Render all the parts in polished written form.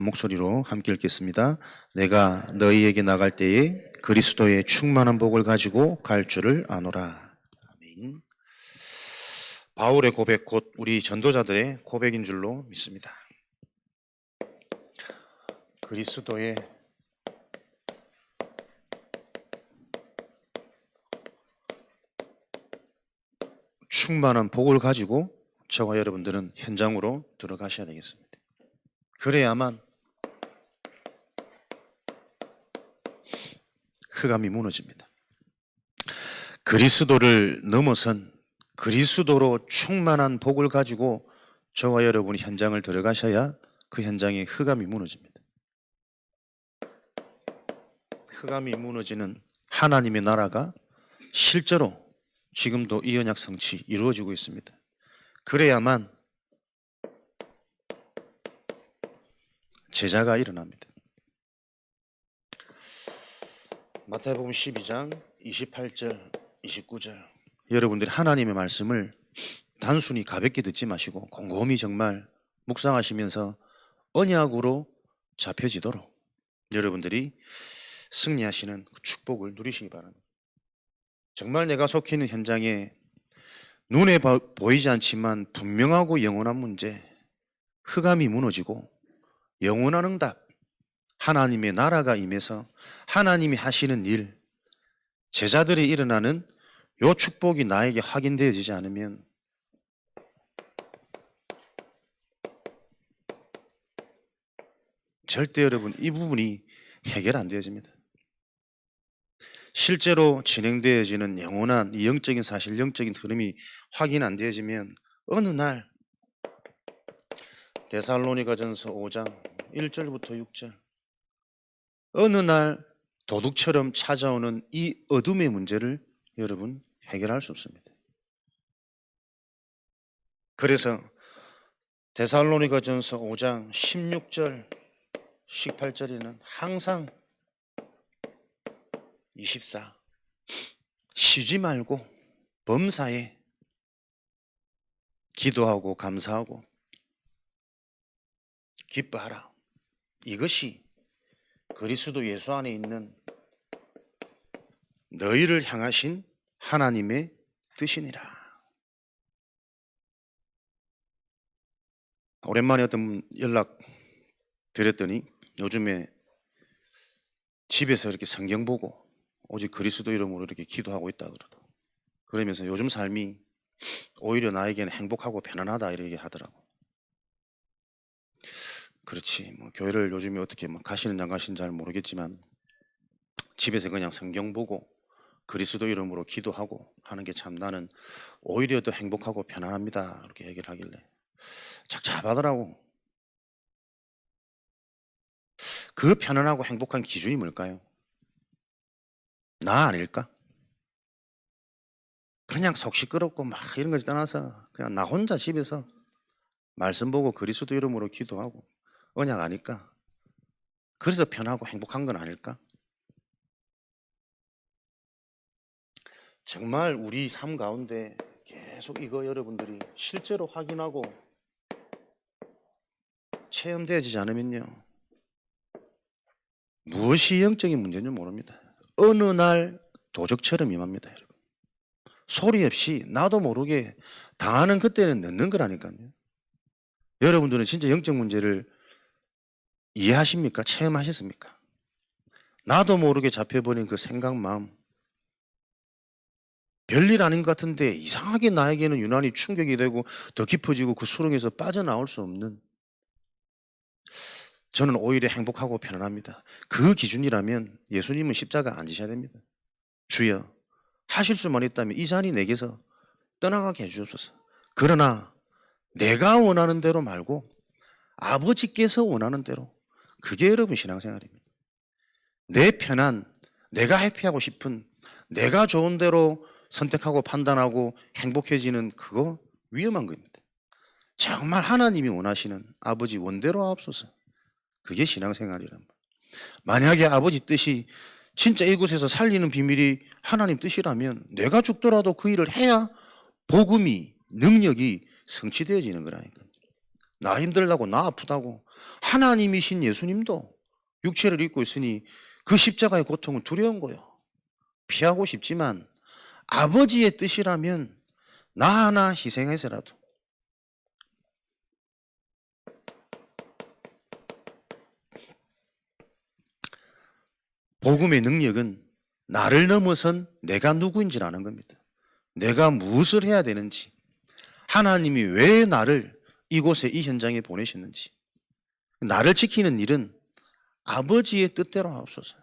목소리로 함께 읽겠습니다. 내가 너희에게 나갈 때에 그리스도의 충만한 복을 가지고 갈 줄을 아노라. 아멘. 바울의 고백, 곧 우리 전도자들의 고백인 줄로 믿습니다. 그리스도의 충만한 복을 가지고 저와 여러분들은 현장으로 들어가셔야 되겠습니다. 그래야만 흑암이 무너집니다. 그리스도를 넘어선 그리스도로 충만한 복을 가지고 저와 여러분이 현장을 들어가셔야 그 현장에 흑암이 무너집니다. 흑암이 무너지는 하나님의 나라가 실제로 지금도 이 언약 성취 이루어지고 있습니다. 그래야만 제자가 일어납니다. 마태복음 12장 28절 29절 여러분들이 하나님의 말씀을 단순히 가볍게 듣지 마시고 곰곰이 정말 묵상하시면서 언약으로 잡혀지도록 여러분들이 승리하시는 그 축복을 누리시기 바랍니다. 정말 내가 속해 있는 현장에 눈에 보이지 않지만 분명하고 영원한 문제, 흑암이 무너지고 영원한 응답, 하나님의 나라가 임해서 하나님이 하시는 일, 제자들이 일어나는 요 축복이 나에게 확인되어지지 않으면 절대 여러분 이 부분이 해결 안 되어집니다. 실제로 진행되어지는 영원한 이 영적인 사실, 영적인 흐름이 확인 안 되어지면 어느 날 데살로니가전서 5장 1절부터 6절 어느 날 도둑처럼 찾아오는 이 어둠의 문제를 여러분 해결할 수 없습니다. 그래서 데살로니가전서 5장 16절 18절에는 항상 24 쉬지 말고 범사에 기도하고 감사하고 기뻐하라. 이것이 그리스도 예수 안에 있는 너희를 향하신 하나님의 뜻이니라. 오랜만에 어떤 분 연락 드렸더니 요즘에 집에서 이렇게 성경 보고 오직 그리스도 이름으로 이렇게 기도하고 있다 그러더라고. 그러면서 요즘 삶이 오히려 나에게는 행복하고 편안하다 이렇게 하더라고. 그렇지, 뭐 교회를 요즘에 어떻게 막 가시는지 안 가시는지 잘 모르겠지만 집에서 그냥 성경 보고 그리스도 이름으로 기도하고 하는 게 참 나는 오히려 더 행복하고 편안합니다 이렇게 얘기를 하길래 착잡하더라고. 그 편안하고 행복한 기준이 뭘까요? 나 아닐까? 그냥 속 시끄럽고 막 이런 것을 떠나서 그냥 나 혼자 집에서 말씀 보고 그리스도 이름으로 기도하고 언약 아닐까? 그래서 편하고 행복한 건 아닐까? 정말 우리 삶 가운데 계속 이거 여러분들이 실제로 확인하고 체험되어지지 않으면요 무엇이 영적인 문제인지 모릅니다. 어느 날 도적처럼 임합니다. 여러분. 소리 없이 나도 모르게 당하는 그때는 늦는 거라니까요. 여러분들은 진짜 영적 문제를 이해하십니까? 체험하셨습니까? 나도 모르게 잡혀버린 그 생각, 마음 별일 아닌 것 같은데 이상하게 나에게는 유난히 충격이 되고 더 깊어지고 그 수렁에서 빠져나올 수 없는, 저는 오히려 행복하고 편안합니다. 그 기준이라면 예수님은 십자가 안 지셔야 됩니다. 주여 하실 수만 있다면 이 잔이 내게서 떠나가게 해주옵소서. 그러나 내가 원하는 대로 말고 아버지께서 원하는 대로, 그게 여러분 신앙생활입니다. 내 편한, 내가 해피하고 싶은, 내가 좋은 대로 선택하고 판단하고 행복해지는 그거 위험한 겁니다. 정말 하나님이 원하시는 아버지 원대로 하옵소서. 그게 신앙생활이란 말이에요. 만약에 아버지 뜻이 진짜 이곳에서 살리는 비밀이 하나님 뜻이라면 내가 죽더라도 그 일을 해야 복음이, 능력이 성취되어지는 거라니까요. 나 힘들다고, 나 아프다고. 하나님이신 예수님도 육체를 입고 있으니 그 십자가의 고통은 두려운 거예요. 피하고 싶지만 아버지의 뜻이라면 나 하나 희생해서라도 복음의 능력은 나를 넘어선 내가 누구인지를 아는 겁니다. 내가 무엇을 해야 되는지, 하나님이 왜 나를 이곳에 이 현장에 보내셨는지, 나를 지키는 일은 아버지의 뜻대로 하옵소서.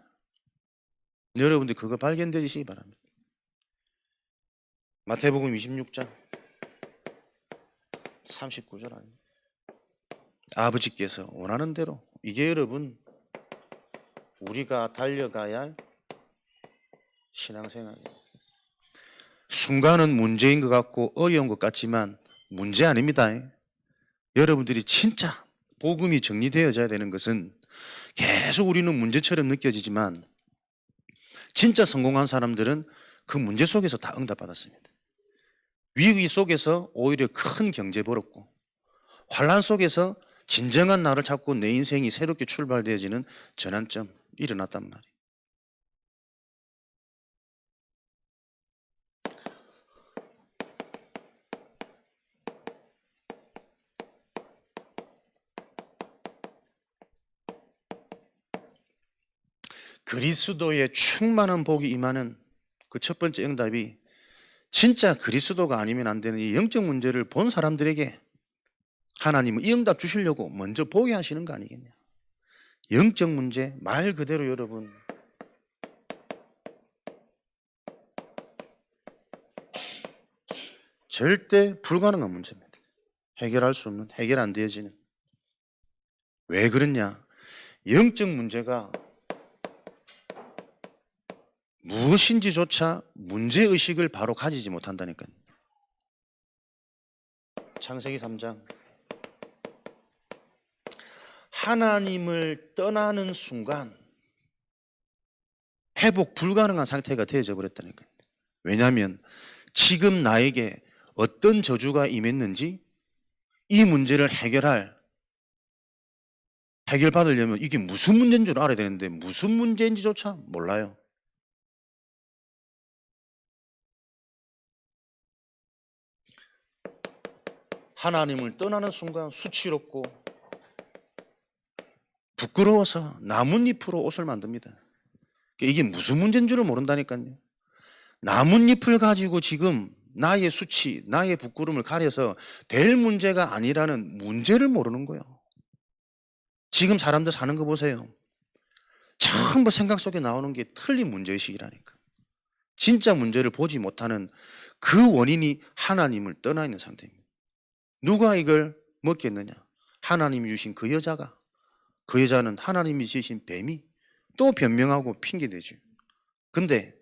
여러분들 그거 발견되시기 바랍니다. 마태복음 26장 39절 아닙니다. 아버지께서 원하는 대로, 이게 여러분 우리가 달려가야 할 신앙생활이에요. 순간은 문제인 것 같고 어려운 것 같지만 문제 아닙니다. 여러분들이 진짜 복음이 정리되어져야 되는 것은 계속 우리는 문제처럼 느껴지지만 진짜 성공한 사람들은 그 문제 속에서 다 응답받았습니다. 위기 속에서 오히려 큰 경제 벌었고, 환란 속에서 진정한 나를 찾고 내 인생이 새롭게 출발되어지는 전환점 일어났단 말이에요. 그리스도의 충만한 복이 임하는 그 첫 번째 응답이 진짜 그리스도가 아니면 안 되는 이 영적 문제를 본 사람들에게 하나님은 이 응답 주시려고 먼저 보게 하시는 거 아니겠냐. 영적 문제 말 그대로 여러분 절대 불가능한 문제입니다. 해결할 수 없는, 해결 안 되어지는. 왜 그러냐? 영적 문제가 무엇인지조차 문제의식을 바로 가지지 못한다니까요. 창세기 3장. 하나님을 떠나는 순간 회복 불가능한 상태가 되어져 버렸다니까요. 왜냐하면 지금 나에게 어떤 저주가 임했는지 이 문제를 해결받으려면 이게 무슨 문제인 줄 알아야 되는데 무슨 문제인지조차 몰라요. 하나님을 떠나는 순간 수치롭고 부끄러워서 나뭇잎으로 옷을 만듭니다. 이게 무슨 문제인 줄을 모른다니까요. 나뭇잎을 가지고 지금 나의 수치, 나의 부끄러움을 가려서 될 문제가 아니라는 문제를 모르는 거예요. 지금 사람들 사는 거 보세요. 전부 생각 속에 나오는 게 틀린 문제의식이라니까. 진짜 문제를 보지 못하는 그 원인이 하나님을 떠나 있는 상태입니다. 누가 이걸 먹겠느냐? 하나님이 주신 그 여자가, 그 여자는 하나님이 지으신 뱀이 또 변명하고 핑계대죠. 근데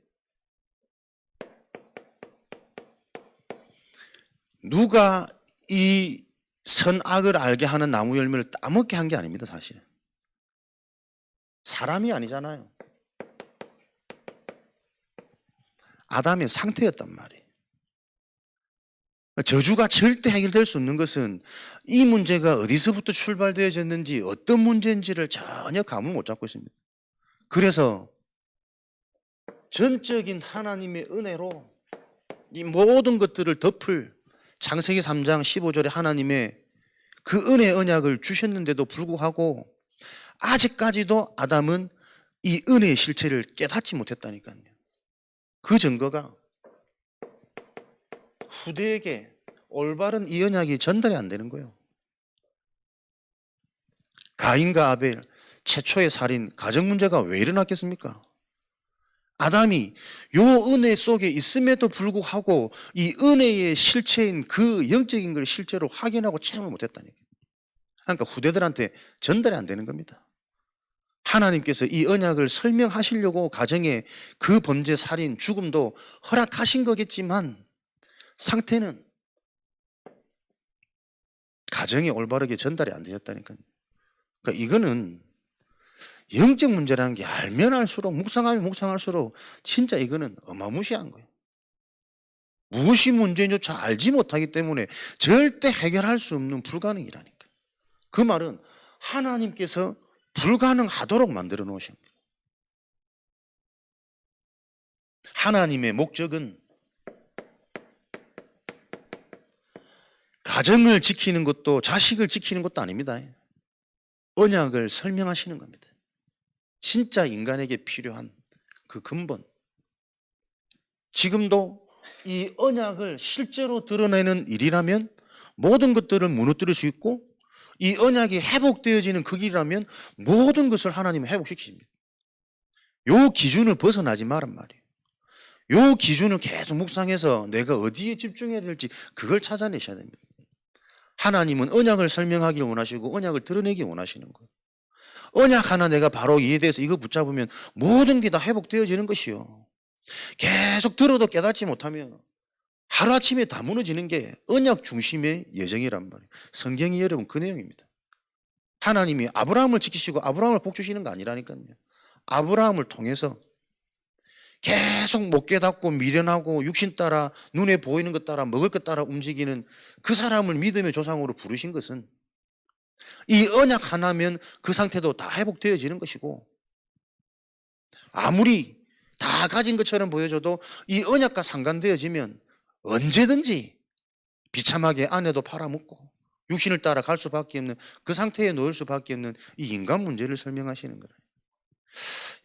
누가 이 선악을 알게 하는 나무 열매를 따먹게 한 게 아닙니다, 사실은. 사람이 아니잖아요. 아담의 상태였단 말이에요. 저주가 절대 해결될 수 없는 것은 이 문제가 어디서부터 출발되어졌는지 어떤 문제인지를 전혀 감을 못 잡고 있습니다. 그래서 전적인 하나님의 은혜로 이 모든 것들을 덮을 창세기 3장 15절에 하나님의 그 은혜 언약을 주셨는데도 불구하고 아직까지도 아담은 이 은혜의 실체를 깨닫지 못했다니까요. 그 증거가 후대에게 올바른 이 언약이 전달이 안 되는 거예요. 가인과 아벨 최초의 살인, 가정 문제가 왜 일어났겠습니까? 아담이 요 은혜 속에 있음에도 불구하고 이 은혜의 실체인 그 영적인 걸 실제로 확인하고 체험을 못했다니까요. 그러니까 후대들한테 전달이 안 되는 겁니다. 하나님께서 이 언약을 설명하시려고 가정에 그 범죄, 살인, 죽음도 허락하신 거겠지만 상태는 가정에 올바르게 전달이 안 되었다니까요. 그러니까 이거는 영적 문제라는 게 알면 알수록, 묵상하면 묵상할수록 진짜 이거는 어마무시한 거예요. 무엇이 문제인지조차 알지 못하기 때문에 절대 해결할 수 없는 불가능이라니까. 그 말은 하나님께서 불가능하도록 만들어 놓으신 거예요. 하나님의 목적은 가정을 지키는 것도 자식을 지키는 것도 아닙니다. 언약을 설명하시는 겁니다. 진짜 인간에게 필요한 그 근본. 지금도 이 언약을 실제로 드러내는 일이라면 모든 것들을 무너뜨릴 수 있고, 이 언약이 회복되어지는 그 길이라면 모든 것을 하나님은 회복시키십니다. 요 기준을 벗어나지 말란 말이에요. 요 기준을 계속 묵상해서 내가 어디에 집중해야 될지 그걸 찾아내셔야 됩니다. 하나님은 언약을 설명하기를 원하시고 언약을 드러내기 원하시는 거예요. 언약 하나 내가 바로 이해돼서 이거 붙잡으면 모든 게 다 회복되어지는 것이요. 계속 들어도 깨닫지 못하면 하루아침에 다 무너지는 게 언약 중심의 예정이란 말이에요. 성경이 여러분 그 내용입니다. 하나님이 아브라함을 지키시고 아브라함을 복주시는 거 아니라니까요. 아브라함을 통해서 계속 못 깨닫고 미련하고 육신 따라 눈에 보이는 것 따라 먹을 것 따라 움직이는 그 사람을 믿음의 조상으로 부르신 것은 이 언약 하나면 그 상태도 다 회복되어지는 것이고, 아무리 다 가진 것처럼 보여줘도 이 언약과 상관되어지면 언제든지 비참하게 아내도 팔아먹고 육신을 따라 갈 수밖에 없는 그 상태에 놓일 수밖에 없는 이 인간 문제를 설명하시는 거예요.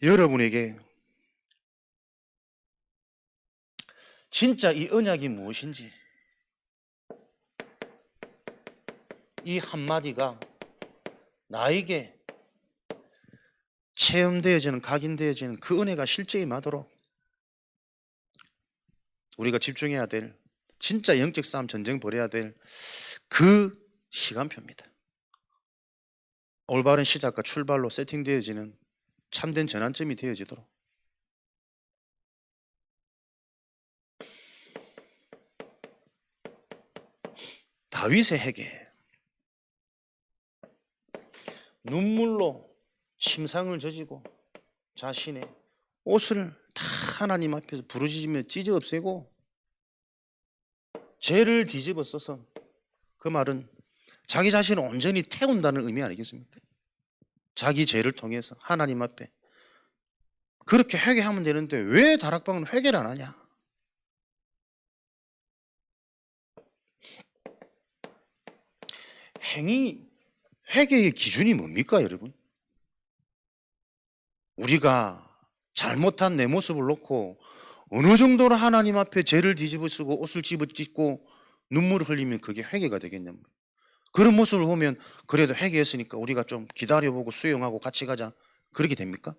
여러분에게 진짜 이 언약이 무엇인지 이 한마디가 나에게 체험되어지는, 각인되어지는 그 은혜가 실제 임하도록 우리가 집중해야 될, 진짜 영적 싸움 전쟁 벌여야 될 그 시간표입니다. 올바른 시작과 출발로 세팅되어지는 참된 전환점이 되어지도록. 다윗의 회개, 눈물로 침상을 젖이고 자신의 옷을 다 하나님 앞에서 부르짖으며 찢어 없애고 죄를 뒤집어 써서, 그 말은 자기 자신을 온전히 태운다는 의미 아니겠습니까? 자기 죄를 통해서 하나님 앞에 그렇게 회개하면 되는데 왜 다락방은 회개를 안 하냐? 회개의 기준이 뭡니까, 여러분? 우리가 잘못한 내 모습을 놓고 어느 정도로 하나님 앞에 죄를 뒤집어 쓰고 옷을 집어찢고 눈물을 흘리면 그게 회개가 되겠냐고요. 그런 모습을 보면 그래도 회개했으니까 우리가 좀 기다려보고 수용하고 같이 가자, 그렇게 됩니까?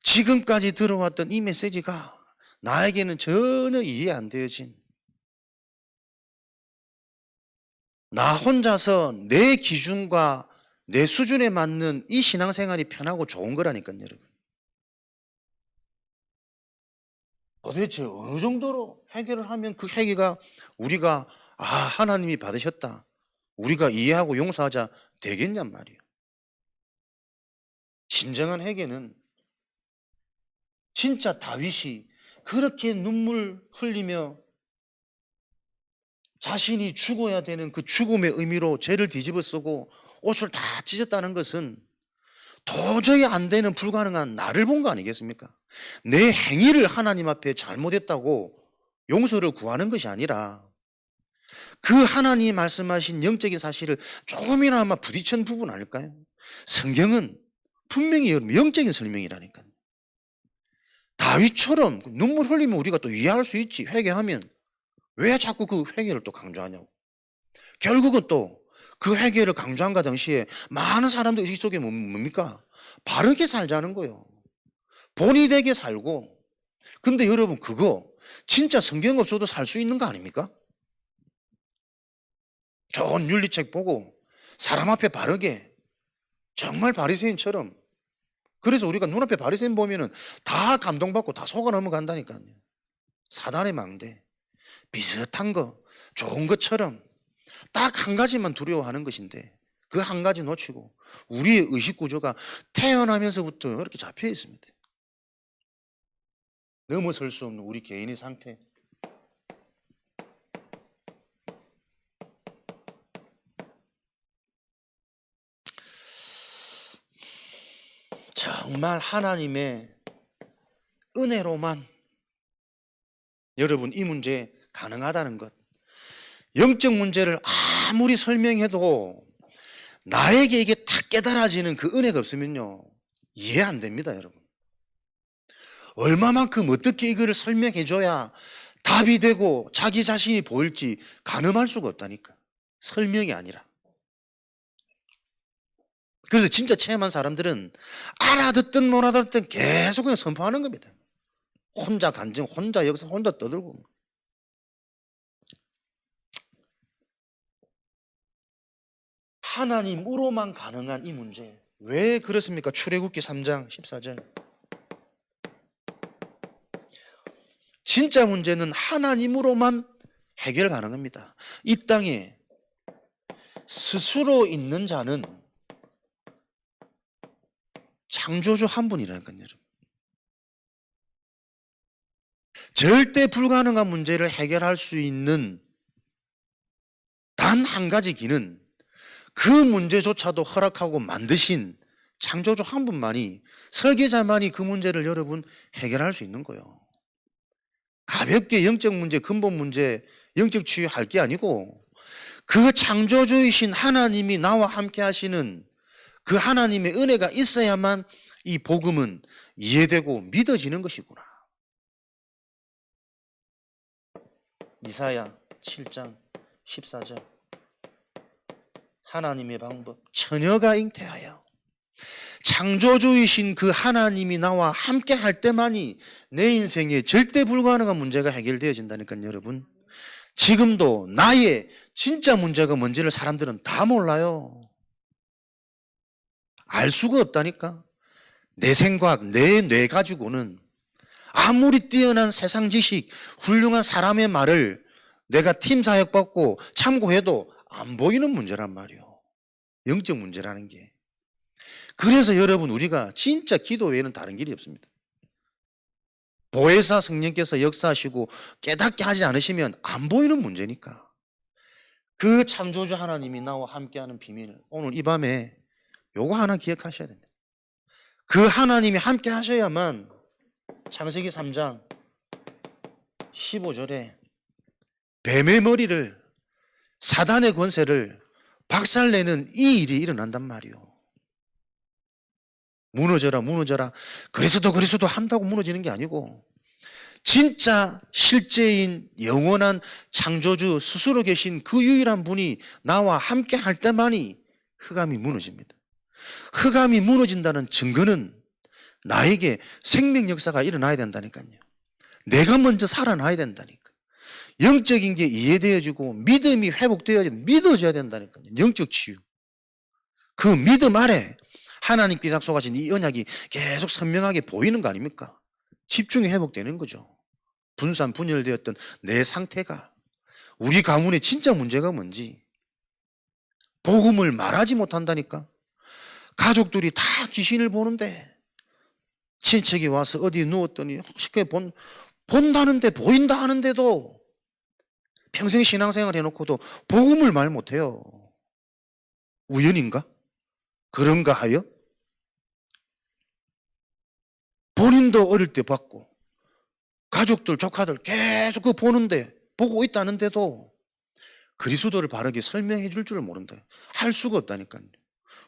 지금까지 들어왔던 이 메시지가 나에게는 전혀 이해 안 되어진, 나 혼자서 내 기준과 내 수준에 맞는 이 신앙생활이 편하고 좋은 거라니까요, 여러분. 도대체 어느 정도로 회개를 하면 그 회개가 우리가 하나님이 받으셨다, 우리가 이해하고 용서하자 되겠냔 말이에요. 진정한 회개는 진짜 다윗이 그렇게 눈물 흘리며 자신이 죽어야 되는 그 죽음의 의미로 죄를 뒤집어 쓰고 옷을 다 찢었다는 것은 도저히 안 되는 불가능한 나를 본 거 아니겠습니까? 내 행위를 하나님 앞에 잘못했다고 용서를 구하는 것이 아니라 그 하나님이 말씀하신 영적인 사실을 조금이나마 부딪힌 부분 아닐까요? 성경은 분명히 영적인 설명이라니까요. 다윗처럼 눈물 흘리면 우리가 또 이해할 수 있지. 회개하면 왜 자꾸 그 회개를 또 강조하냐고. 결국은 또 그 회개를 강조한과 동시에 많은 사람들 의식 속에 뭡니까? 바르게 살자는 거예요. 본이 되게 살고. 근데 여러분, 그거 진짜 성경 없어도 살 수 있는 거 아닙니까? 좋은 윤리책 보고 사람 앞에 바르게, 정말 바리새인처럼. 그래서 우리가 눈앞에 바리새인 보면은 다 감동받고 다 속아 넘어간다니까요. 사단의 망대. 비슷한 거, 좋은 것처럼 딱 한 가지만 두려워하는 것인데 그 한 가지 놓치고 우리의 의식 구조가 태어나면서부터 이렇게 잡혀 있습니다. 넘어설 수 없는 우리 개인의 상태. 정말 하나님의 은혜로만 여러분 이 문제 가능하다는 것. 영적 문제를 아무리 설명해도 나에게 이게 탁 깨달아지는 그 은혜가 없으면요 이해 안 됩니다. 여러분 얼마만큼 어떻게 이거를 설명해 줘야 답이 되고 자기 자신이 보일지 가늠할 수가 없다니까. 설명이 아니라. 그래서 진짜 체험한 사람들은 알아듣든 못 알아듣든 계속 그냥 선포하는 겁니다. 혼자 간증, 혼자 여기서 혼자 떠들고. 하나님으로만 가능한 이 문제. 왜 그렇습니까? 출애굽기 3장 14절. 진짜 문제는 하나님으로만 해결 가능합니다. 이 땅에 스스로 있는 자는 창조주 한 분이라니까요. 절대 불가능한 문제를 해결할 수 있는 단 한 가지 길은 그 문제조차도 허락하고 만드신 창조주 한 분만이, 설계자만이 그 문제를 여러분 해결할 수 있는 거예요. 가볍게 영적 문제, 근본 문제, 영적 치유할 게 아니고 그 창조주이신 하나님이 나와 함께 하시는 그 하나님의 은혜가 있어야만 이 복음은 이해되고 믿어지는 것이구나. 이사야 7장 14절. 하나님의 방법, 처녀가 잉태하여 창조주이신 그 하나님이 나와 함께 할 때만이 내 인생에 절대 불가능한 문제가 해결되어진다니까요. 여러분 지금도 나의 진짜 문제가 뭔지를 사람들은 다 몰라요. 알 수가 없다니까. 내 생각, 내 뇌 가지고는 아무리 뛰어난 세상 지식, 훌륭한 사람의 말을 내가 팀 사역 받고 참고해도 안 보이는 문제란 말이요. 영적 문제라는 게. 그래서 여러분 우리가 진짜 기도 외에는 다른 길이 없습니다. 보혜사 성령께서 역사하시고 깨닫게 하지 않으시면 안 보이는 문제니까. 그 창조주 하나님이 나와 함께하는 비밀을 오늘 이 밤에 요거 하나 기억하셔야 됩니다. 그 하나님이 함께 하셔야만 창세기 3장 15절에 뱀의 머리를, 사단의 권세를 박살내는 이 일이 일어난단 말이요. 무너져라 무너져라. 그리스도 한다고 무너지는 게 아니고 진짜 실제인 영원한 창조주 스스로 계신 그 유일한 분이 나와 함께 할 때만이 흑암이 무너집니다. 흑암이 무너진다는 증거는 나에게 생명 역사가 일어나야 된다니까요. 내가 먼저 살아나야 된다니까. 영적인 게 이해되어지고 믿음이 믿어져야 된다니까요. 영적 치유. 그 믿음 아래 하나님께 약속하신 이 언약이 계속 선명하게 보이는 거 아닙니까? 집중이 회복되는 거죠. 분산 분열되었던 내 상태가, 우리 가문의 진짜 문제가 뭔지 복음을 말하지 못한다니까. 가족들이 다 귀신을 보는데 친척이 와서 어디 누웠더니 쉽게 본다는데 보인다 하는데도 평생 신앙생활 해놓고도 복음을 말 못해요. 우연인가? 그런가 하여? 본인도 어릴 때 봤고 가족들, 조카들 계속 그거 보고 있다는데도 그리스도를 바르게 설명해 줄 줄을 모른다. 할 수가 없다니까요.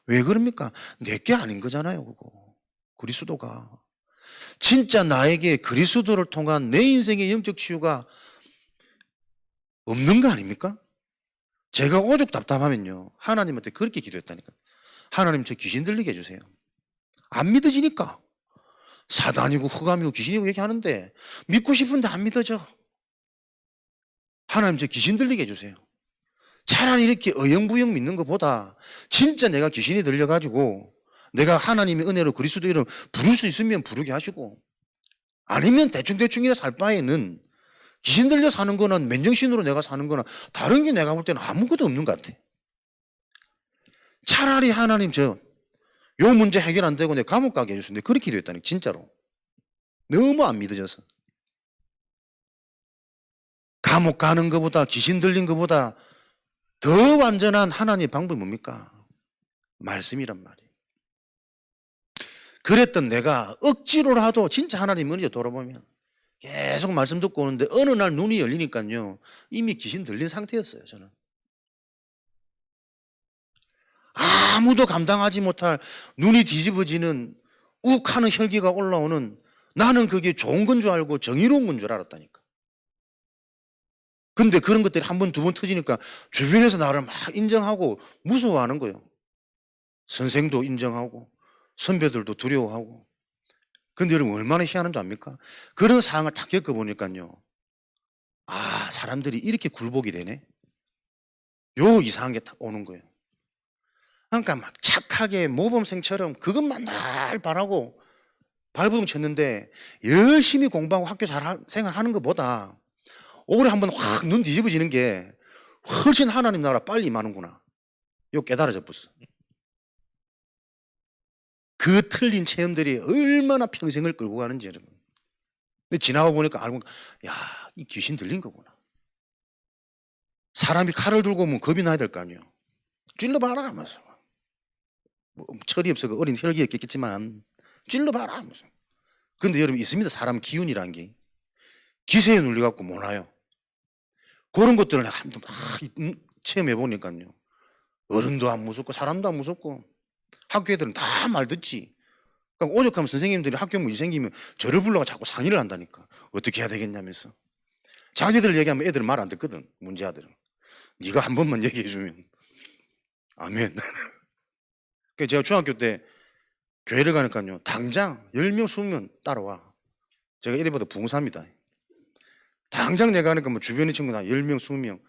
왜 그럽니까? 내게 아닌 거잖아요. 그거 그리스도가. 진짜 나에게 그리스도를 통한 내 인생의 영적 치유가 없는 거 아닙니까? 제가 오죽 답답하면요 하나님한테 그렇게 기도했다니까. 하나님 저 귀신 들리게 해주세요. 안 믿어지니까. 사단이고 흑암이고 귀신이고 얘기하는데 믿고 싶은데 안 믿어져. 하나님 저 귀신 들리게 해주세요. 차라리 이렇게 어영부영 믿는 것보다 진짜 내가 귀신이 들려가지고 내가 하나님의 은혜로 그리스도 이름 부를 수 있으면 부르게 하시고, 아니면 대충대충이라 살 바에는 귀신 들려 사는 거나 맨정신으로 내가 사는 거나 다른 게 내가 볼 때는 아무것도 없는 것 같아. 차라리 하나님 요 문제 해결 안 되고 내 감옥 가게 해주셨는데 그렇게 기도했다니. 진짜로 너무 안 믿어져서. 감옥 가는 것보다, 귀신 들린 것보다 더 완전한 하나님의 방법이 뭡니까? 말씀이란 말이에요. 그랬던 내가 억지로라도 진짜 하나님 은혜 돌아보면 계속 말씀 듣고 오는데 어느 날 눈이 열리니까요. 이미 귀신 들린 상태였어요, 저는. 아무도 감당하지 못할 눈이 뒤집어지는 욱하는 혈기가 올라오는, 나는 그게 좋은 건 줄 알고 정의로운 건 줄 알았다니까. 근데 그런 것들이 한 번, 두 번 터지니까 주변에서 나를 막 인정하고 무서워하는 거예요. 선생도 인정하고 선배들도 두려워하고. 근데 여러분 얼마나 희한한 줄 압니까? 그런 상황을 다 겪어보니까요. 아, 사람들이 이렇게 굴복이 되네. 요 이상한 게 딱 오는 거예요. 그러니까 막 착하게 모범생처럼 그것만 날 바라고 발버둥 쳤는데 열심히 공부하고 학교 잘 생활하는 것보다 오래 한번 확 눈 뒤집어지는 게 훨씬 하나님 나라 빨리 임하는구나. 요 깨달아져 버렸어. 그 틀린 체험들이 얼마나 평생을 끌고 가는지 여러분. 근데 지나고 보니까 알고, 야, 이 귀신 들린 거구나. 사람이 칼을 들고 오면 겁이 나야 될 거 아니에요. 찔러봐라 하면서. 뭐 철이 없어 어린 혈기였겠지만 찔러봐라 하면서. 근데 여러분 있습니다. 사람 기운이란 게. 기세에 눌려갖고 못 와요. 그런 것들을 한번 체험해 보니까요. 어른도 안 무섭고 사람도 안 무섭고 학교 애들은 다 말 듣지. 그러니까 오죽하면 선생님들이 학교 문제 생기면 저를 불러가 자꾸 상의를 한다니까. 어떻게 해야 되겠냐면서. 자기들 얘기하면 애들은 말 안 듣거든. 문제아들은. 네가 한 번만 얘기해 주면. 아멘. 그래서 제가 중학교 때 교회를 가니까요. 당장 10명, 20명 따라와. 제가 이래봐도 부흥사입니다. 당장 내가 하니까 뭐 주변의 친구나 10명, 20명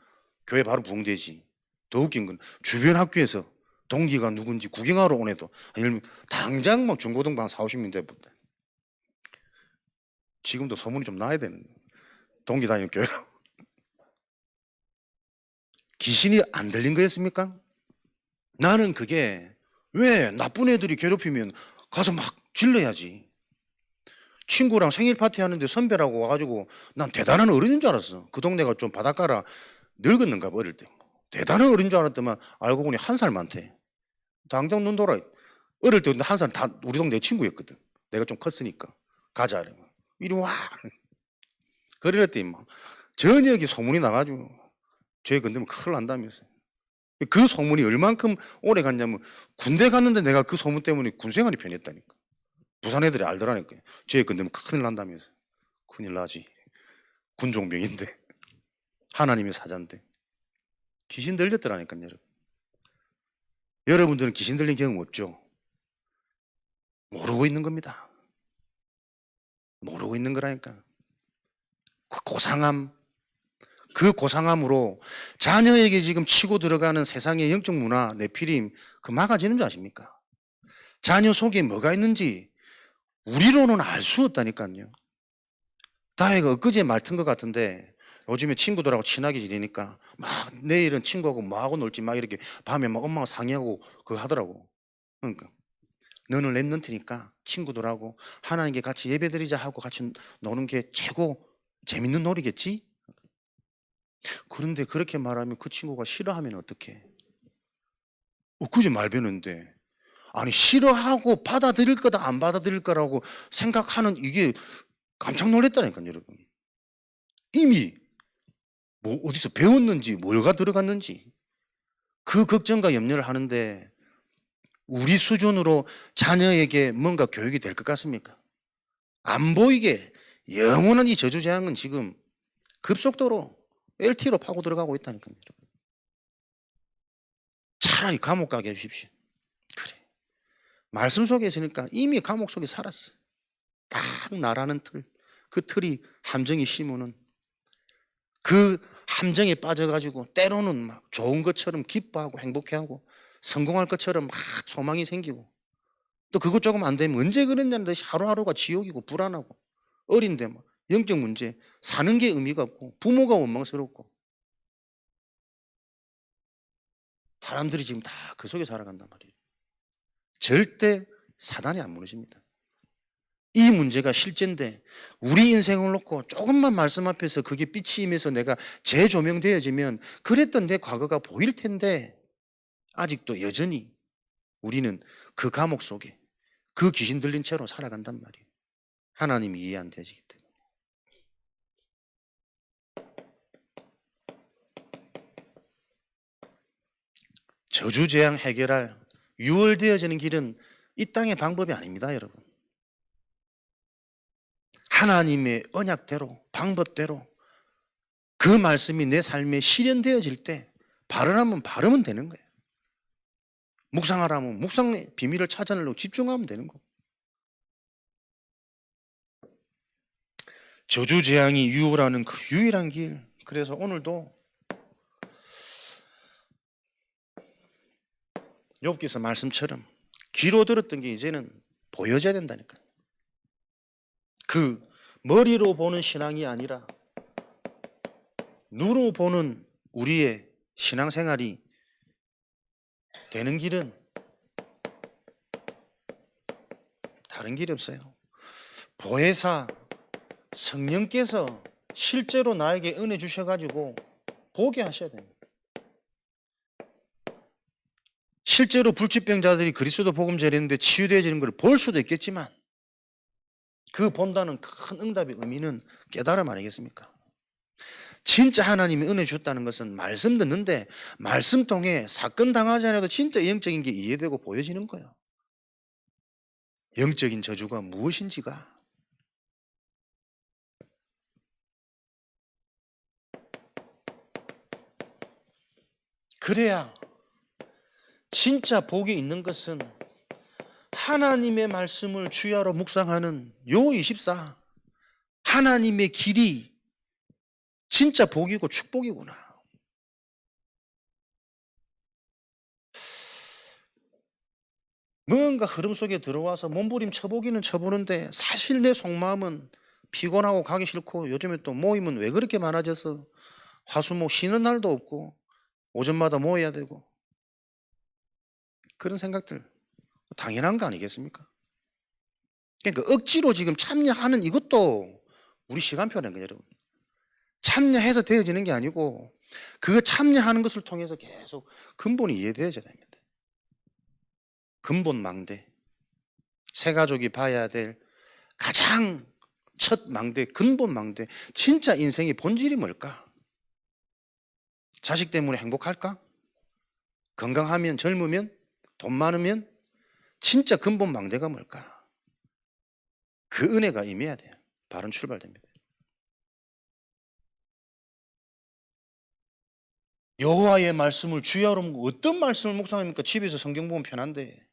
교회 바로 부흥되지. 더 웃긴 건 주변 학교에서 동기가 누군지 구경하러 온 애도 10명, 당장 막 중고등부 4, 50명 돼버렸다. 지금도 소문이 좀 나야 되는데. 동기 다니는 교회라고. 귀신이 안 들린 거였습니까? 나는 그게 왜 나쁜 애들이 괴롭히면 가서 막 질러야지. 친구랑 생일 파티 하는데 선배라고 와가지고 난 대단한 어른인 줄 알았어. 그 동네가 좀 바닷가라 늙었는가 봐 어릴 때. 대단한 어른인 줄 알았더만 알고 보니 1살 많대. 당장 눈 돌아. 어릴 때 1살 다 우리 동네 친구였거든. 내가 좀 컸으니까. 가자. 이리 와. 그랬더니 막 저녁에 소문이 나가지고 죄 건드면 큰일 난다면서. 그 소문이 얼만큼 오래 갔냐면 군대 갔는데 내가 그 소문 때문에 군 생활이 편했다니까. 부산 애들이 알더라니까. 죄 건드면 큰일 난다면서. 큰일 나지. 군종병인데. 하나님의 사자인데. 귀신 들렸더라니까 여러분. 여러분들은 귀신 들린 경험 없죠? 모르고 있는 겁니다. 모르고 있는 거라니까. 그 고상함, 그 고상함으로 자녀에게 지금 치고 들어가는 세상의 영적 문화, 네피림, 그 막아지는 줄 아십니까? 자녀 속에 뭐가 있는지 우리로는 알 수 없다니까요. 다혜가 엊그제 말 튼 것 같은데 요즘에 친구들하고 친하게 지내니까 막 내일은 친구하고 뭐하고 놀지 막 이렇게 밤에 막 엄마가 상의하고 그거 하더라고. 그러니까 너는 랩런트니까 친구들하고 하나님께 같이 예배드리자 하고 같이 노는 게 최고 재밌는 놀이겠지? 그런데 그렇게 말하면 그 친구가 싫어하면 어떡해? 엊그제 말 배웠는데 아니 싫어하고 받아들일 거다 안 받아들일 거라고 생각하는 이게 깜짝 놀랐다니까요 여러분. 이미 뭐 어디서 배웠는지 뭘가 들어갔는지 그 걱정과 염려를 하는데 우리 수준으로 자녀에게 뭔가 교육이 될 것 같습니까? 안 보이게 영원한 이 저주재앙은 지금 급속도로 LTE로 파고 들어가고 있다니까요. 차라리 감옥 가게 해주십시오. 그래. 말씀 속에 있으니까 이미 감옥 속에 살았어. 딱 나라는 틀. 그 틀이 함정이 심으는 그 함정에 빠져가지고 때로는 막 좋은 것처럼 기뻐하고 행복해하고 성공할 것처럼 막 소망이 생기고 또 그것 조금 안 되면 언제 그랬냐는 듯이 하루하루가 지옥이고 불안하고 어린데 막 영적 문제 사는 게 의미가 없고 부모가 원망스럽고 사람들이 지금 다 그 속에 살아간단 말이에요. 절대 사단이 안 무너집니다. 이 문제가 실제인데 우리 인생을 놓고 조금만 말씀 앞에서 그게 빛이 임해서 내가 재조명되어지면 그랬던 내 과거가 보일 텐데 아직도 여전히 우리는 그 감옥 속에 그 귀신 들린 채로 살아간단 말이에요. 하나님이 이해 안 되시기 때문에. 저주재앙 해결할 유월되어지는 길은 이 땅의 방법이 아닙니다, 여러분. 하나님의 언약대로, 방법대로 그 말씀이 내 삶에 실현되어질 때 발언하면 발음은 되는 거예요. 묵상하라면 묵상의 비밀을 찾아내려고 집중하면 되는 거고. 저주재앙이 유월하는 그 유일한 길. 그래서 오늘도 욥기서 말씀처럼 귀로 들었던 게 이제는 보여져야 된다니까요. 그 머리로 보는 신앙이 아니라 눈으로 보는 우리의 신앙생활이 되는 길은 다른 길이 없어요. 보혜사 성령께서 실제로 나에게 은혜 주셔가지고 보게 하셔야 됩니다. 실제로 불치병자들이 그리스도 복음 전했는데 치유되어지는 걸 볼 수도 있겠지만 그 본다는 큰 응답의 의미는 깨달음 아니겠습니까? 진짜 하나님이 은혜 주셨다는 것은 말씀 듣는데 말씀 통해 사건 당하지 않아도 진짜 영적인 게 이해되고 보여지는 거예요. 영적인 저주가 무엇인지가. 그래야 진짜 복이 있는 것은 하나님의 말씀을 주야로 묵상하는 요 24 하나님의 길이 진짜 복이고 축복이구나. 뭔가 흐름 속에 들어와서 몸부림 쳐보기는 쳐보는데 사실 내 속마음은 피곤하고 가기 싫고 요즘에 또 모임은 왜 그렇게 많아져서 화수목 쉬는 날도 없고 오전마다 모여야 되고 그런 생각들 당연한 거 아니겠습니까? 그러니까 억지로 지금 참여하는 이것도 우리 시간표라는 거예요, 여러분. 참여해서 되어지는 게 아니고 그 참여하는 것을 통해서 계속 근본이 이해되어져야 됩니다. 근본 망대. 새 가족이 봐야 될 가장 첫 망대, 근본 망대. 진짜 인생의 본질이 뭘까? 자식 때문에 행복할까? 건강하면, 젊으면, 돈 많으면 진짜 근본 망대가 뭘까? 그 은혜가 임해야 돼요. 바른 출발됩니다. 여호와의 말씀을 주야로 어떤 말씀을 묵상합니까? 집에서 성경 보면 편한데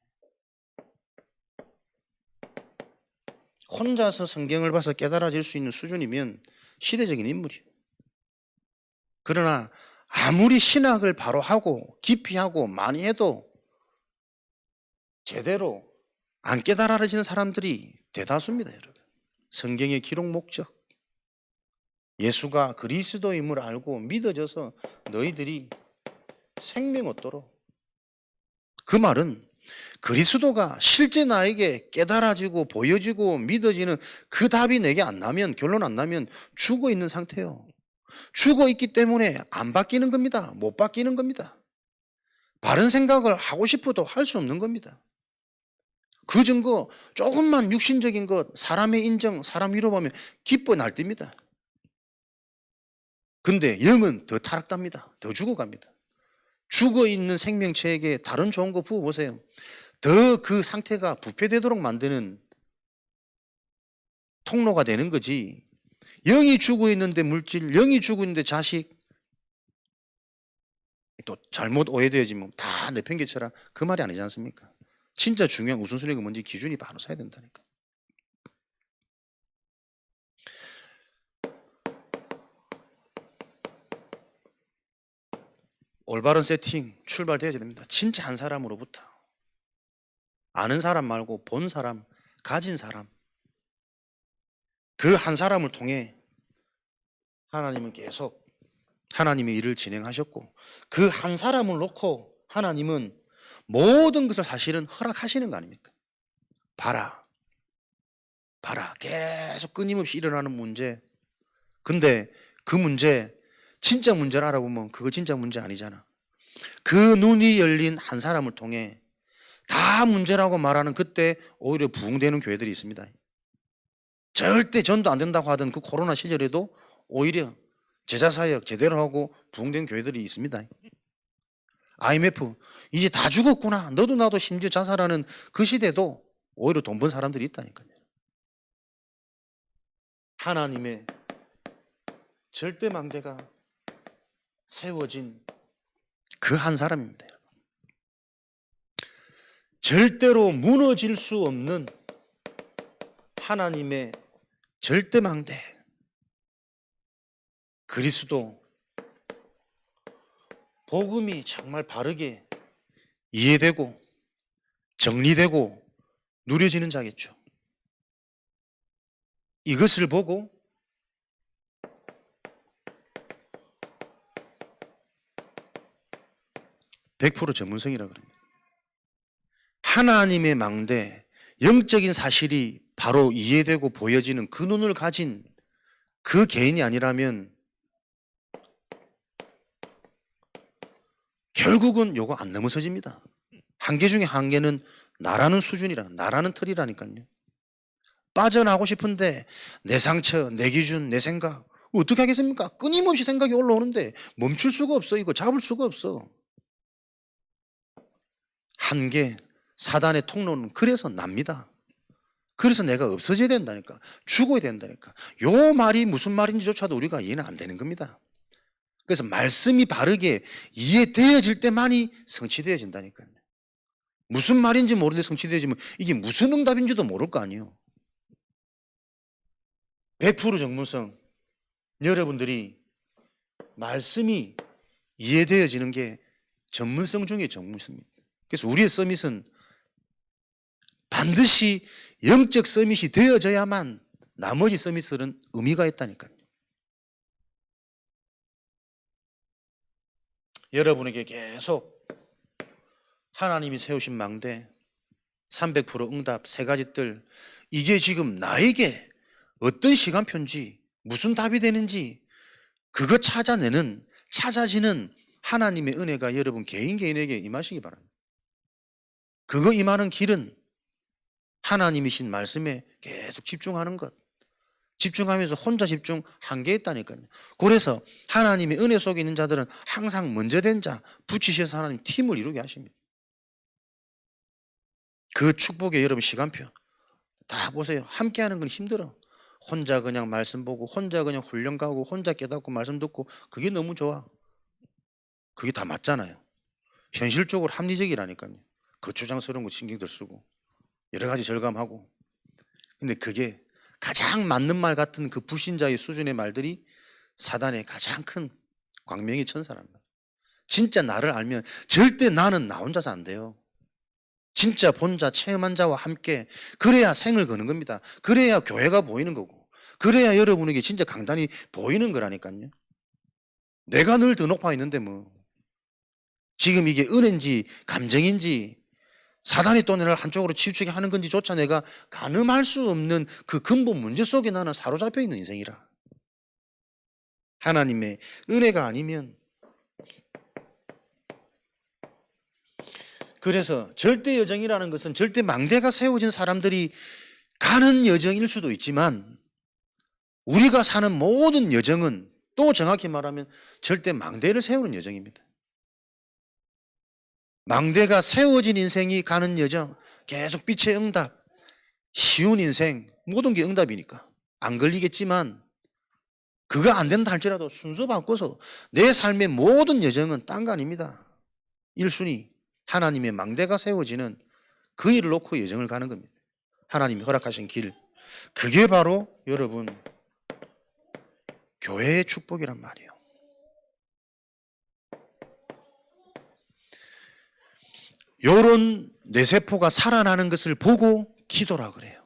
혼자서 성경을 봐서 깨달아질 수 있는 수준이면 시대적인 인물이에요. 그러나 아무리 신학을 바로 하고 깊이 하고 많이 해도 제대로 안 깨달아지는 사람들이 대다수입니다, 여러분. 성경의 기록 목적, 예수가 그리스도임을 알고 믿어져서 너희들이 생명 얻도록. 그 말은 그리스도가 실제 나에게 깨달아지고 보여지고 믿어지는 그 답이 내게 안 나면, 결론 안 나면 죽어 있는 상태예요. 죽어 있기 때문에 안 바뀌는 겁니다. 못 바뀌는 겁니다. 바른 생각을 하고 싶어도 할 수 없는 겁니다. 그 증거 조금만 육신적인 것, 사람의 인정, 사람 위로하면 기뻐 날뜁니다. 근데 영은 더 타락답니다. 더 죽어갑니다. 죽어있는 생명체에게 다른 좋은 거 부어보세요. 더 그 상태가 부패되도록 만드는 통로가 되는 거지. 영이 죽어있는데 물질, 영이 죽어있는데 자식, 또 잘못 오해되어지면 다 내팽개쳐라. 그 말이 아니지 않습니까? 진짜 중요한 우선순위가 뭔지 기준이 바로 서야 된다니까. 올바른 세팅 출발되어야 됩니다. 진짜 한 사람으로부터. 아는 사람 말고 본 사람, 가진 사람. 그 한 사람을 통해 하나님은 계속 하나님의 일을 진행하셨고 그 한 사람을 놓고 하나님은 모든 것을 사실은 허락하시는 거 아닙니까? 봐라. 계속 끊임없이 일어나는 문제. 근데 그 문제 진짜 문제를 알아보면 그거 진짜 문제 아니잖아. 그 눈이 열린 한 사람을 통해 다 문제라고 말하는 그때 오히려 부흥되는 교회들이 있습니다. 절대 전도 안 된다고 하던 그 코로나 시절에도 오히려 제자사역 제대로 하고 부흥된 교회들이 있습니다. IMF 이제 다 죽었구나, 너도 나도 심지어 자살하는 그 시대도 오히려 돈 번 사람들이 있다니까요. 하나님의 절대 망대가 세워진 그 한 사람입니다. 절대로 무너질 수 없는 하나님의 절대 망대 그리스도, 복음이 정말 바르게 이해되고 정리되고 누려지는 자겠죠. 이것을 보고 (100% 전문성이라고 그럽니다). 하나님의 망대, 영적인 사실이 바로 이해되고 보여지는 그 눈을 가진 그 개인이 아니라면 결국은 요거 안 넘어서집니다. 한계 중에 한계는 나라는 수준이라, 나라는 틀이라니까요. 빠져나가고 싶은데 내 상처, 내 기준, 내 생각 어떻게 하겠습니까? 끊임없이 생각이 올라오는데 멈출 수가 없어. 이거 잡을 수가 없어. 한계, 사단의 통로는 그래서 납니다. 그래서 내가 없어져야 된다니까, 죽어야 된다니까. 요 말이 무슨 말인지조차도 우리가 이해는 안 되는 겁니다. 그래서 말씀이 바르게 이해되어질 때만이 성취되어진다니까요. 무슨 말인지 모르는데 성취되어지면 이게 무슨 응답인지도 모를 거 아니에요. 100% 전문성, 여러분들이 말씀이 이해되어지는 게 전문성 중에 전문성입니다. 그래서 우리의 서밋은 반드시 영적 서밋이 되어져야만 나머지 서밋들은 의미가 있다니까요. 여러분에게 계속 하나님이 세우신 망대, 300% 응답, 세 가지 뜰, 이게 지금 나에게 어떤 시간표인지 무슨 답이 되는지 그거 찾아지는 하나님의 은혜가 여러분 개인에게 임하시기 바랍니다. 그거 임하는 길은 하나님이신 말씀에 계속 집중하는 것, 집중하면서 혼자 집중 한계에 있다니까요. 그래서 하나님의 은혜 속에 있는 자들은 항상 먼저 된 자 붙이셔서 하나님 팀을 이루게 하십니다. 그 축복의 여러분 시간표 다 보세요. 함께 하는 건 힘들어. 혼자 그냥 말씀 보고 혼자 그냥 훈련 가고 혼자 깨닫고 말씀 듣고 그게 너무 좋아. 그게 다 맞잖아요. 현실적으로 합리적이라니까요. 거추장스러운 거 신경들 쓰고 여러 가지 절감하고. 근데 그게 가장 맞는 말 같은 그 불신자의 수준의 말들이 사단의 가장 큰 광명의 천사랍니다. 진짜 나를 알면 절대 나는 나 혼자서 안 돼요. 진짜 본자 체험한 자와 함께 그래야 생을 거는 겁니다. 그래야 교회가 보이는 거고 그래야 여러분에게 진짜 강단이 보이는 거라니까요. 내가 늘 더 높아 있는데 뭐 지금 이게 은혜인지 감정인지 사단이 또 나를 한쪽으로 치우치게 하는 건지조차 내가 가늠할 수 없는 그 근본 문제 속에 나는 사로잡혀 있는 인생이라. 하나님의 은혜가 아니면. 그래서 절대 여정이라는 것은 절대 망대가 세워진 사람들이 가는 여정일 수도 있지만 우리가 사는 모든 여정은 또 정확히 말하면 절대 망대를 세우는 여정입니다. 망대가 세워진 인생이 가는 여정, 계속 빛의 응답, 쉬운 인생, 모든 게 응답이니까 안 걸리겠지만 그거 안 된다 할지라도 순서 바꿔서 내 삶의 모든 여정은 딴 거 아닙니다. 1순위 하나님의 망대가 세워지는 그 일을 놓고 여정을 가는 겁니다. 하나님이 허락하신 길, 그게 바로 여러분 교회의 축복이란 말이에요. 요런 뇌세포가 살아나는 것을 보고 기도라 그래요.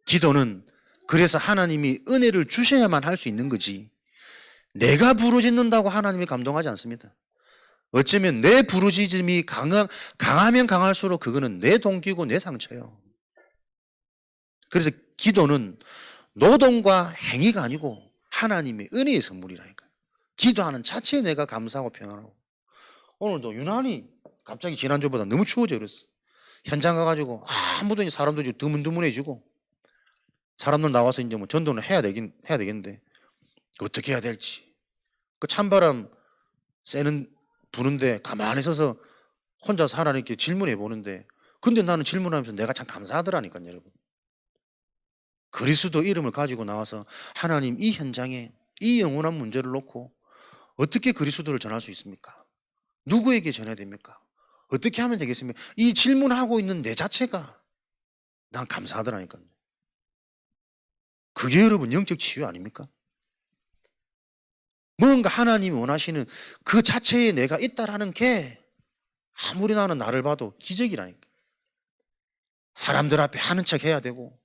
기도는 그래서 하나님이 은혜를 주셔야만 할 수 있는 거지 내가 부르짖는다고 하나님이 감동하지 않습니다. 어쩌면 내 부르짖음이 강하면 강할수록 그거는 내 동기고 내 상처예요. 그래서 기도는 노동과 행위가 아니고 하나님의 은혜의 선물이라니까요. 기도하는 자체에 내가 감사하고 평안하고. 오늘도 유난히 갑자기 지난주보다 너무 추워져 그랬어. 현장 가가지고 아무도 이제 사람도 이제 드문드문해지고 사람들 나와서 이제 뭐 전도는 해야 되겠는데 어떻게 해야 될지. 그 찬바람 부는데 가만히 서서 혼자서 하나님께 질문해 보는데 근데 나는 질문하면서 내가 참 감사하더라니까요, 여러분. 그리스도 이름을 가지고 나와서 하나님 이 현장에 이 영원한 문제를 놓고 어떻게 그리스도를 전할 수 있습니까? 누구에게 전해야 됩니까? 어떻게 하면 되겠습니까? 이 질문하고 있는 내 자체가 난 감사하더라니까요. 그게 여러분 영적 치유 아닙니까? 뭔가 하나님이 원하시는 그 자체에 내가 있다라는 게 아무리 나를 봐도 기적이라니까. 사람들 앞에 하는 척 해야 되고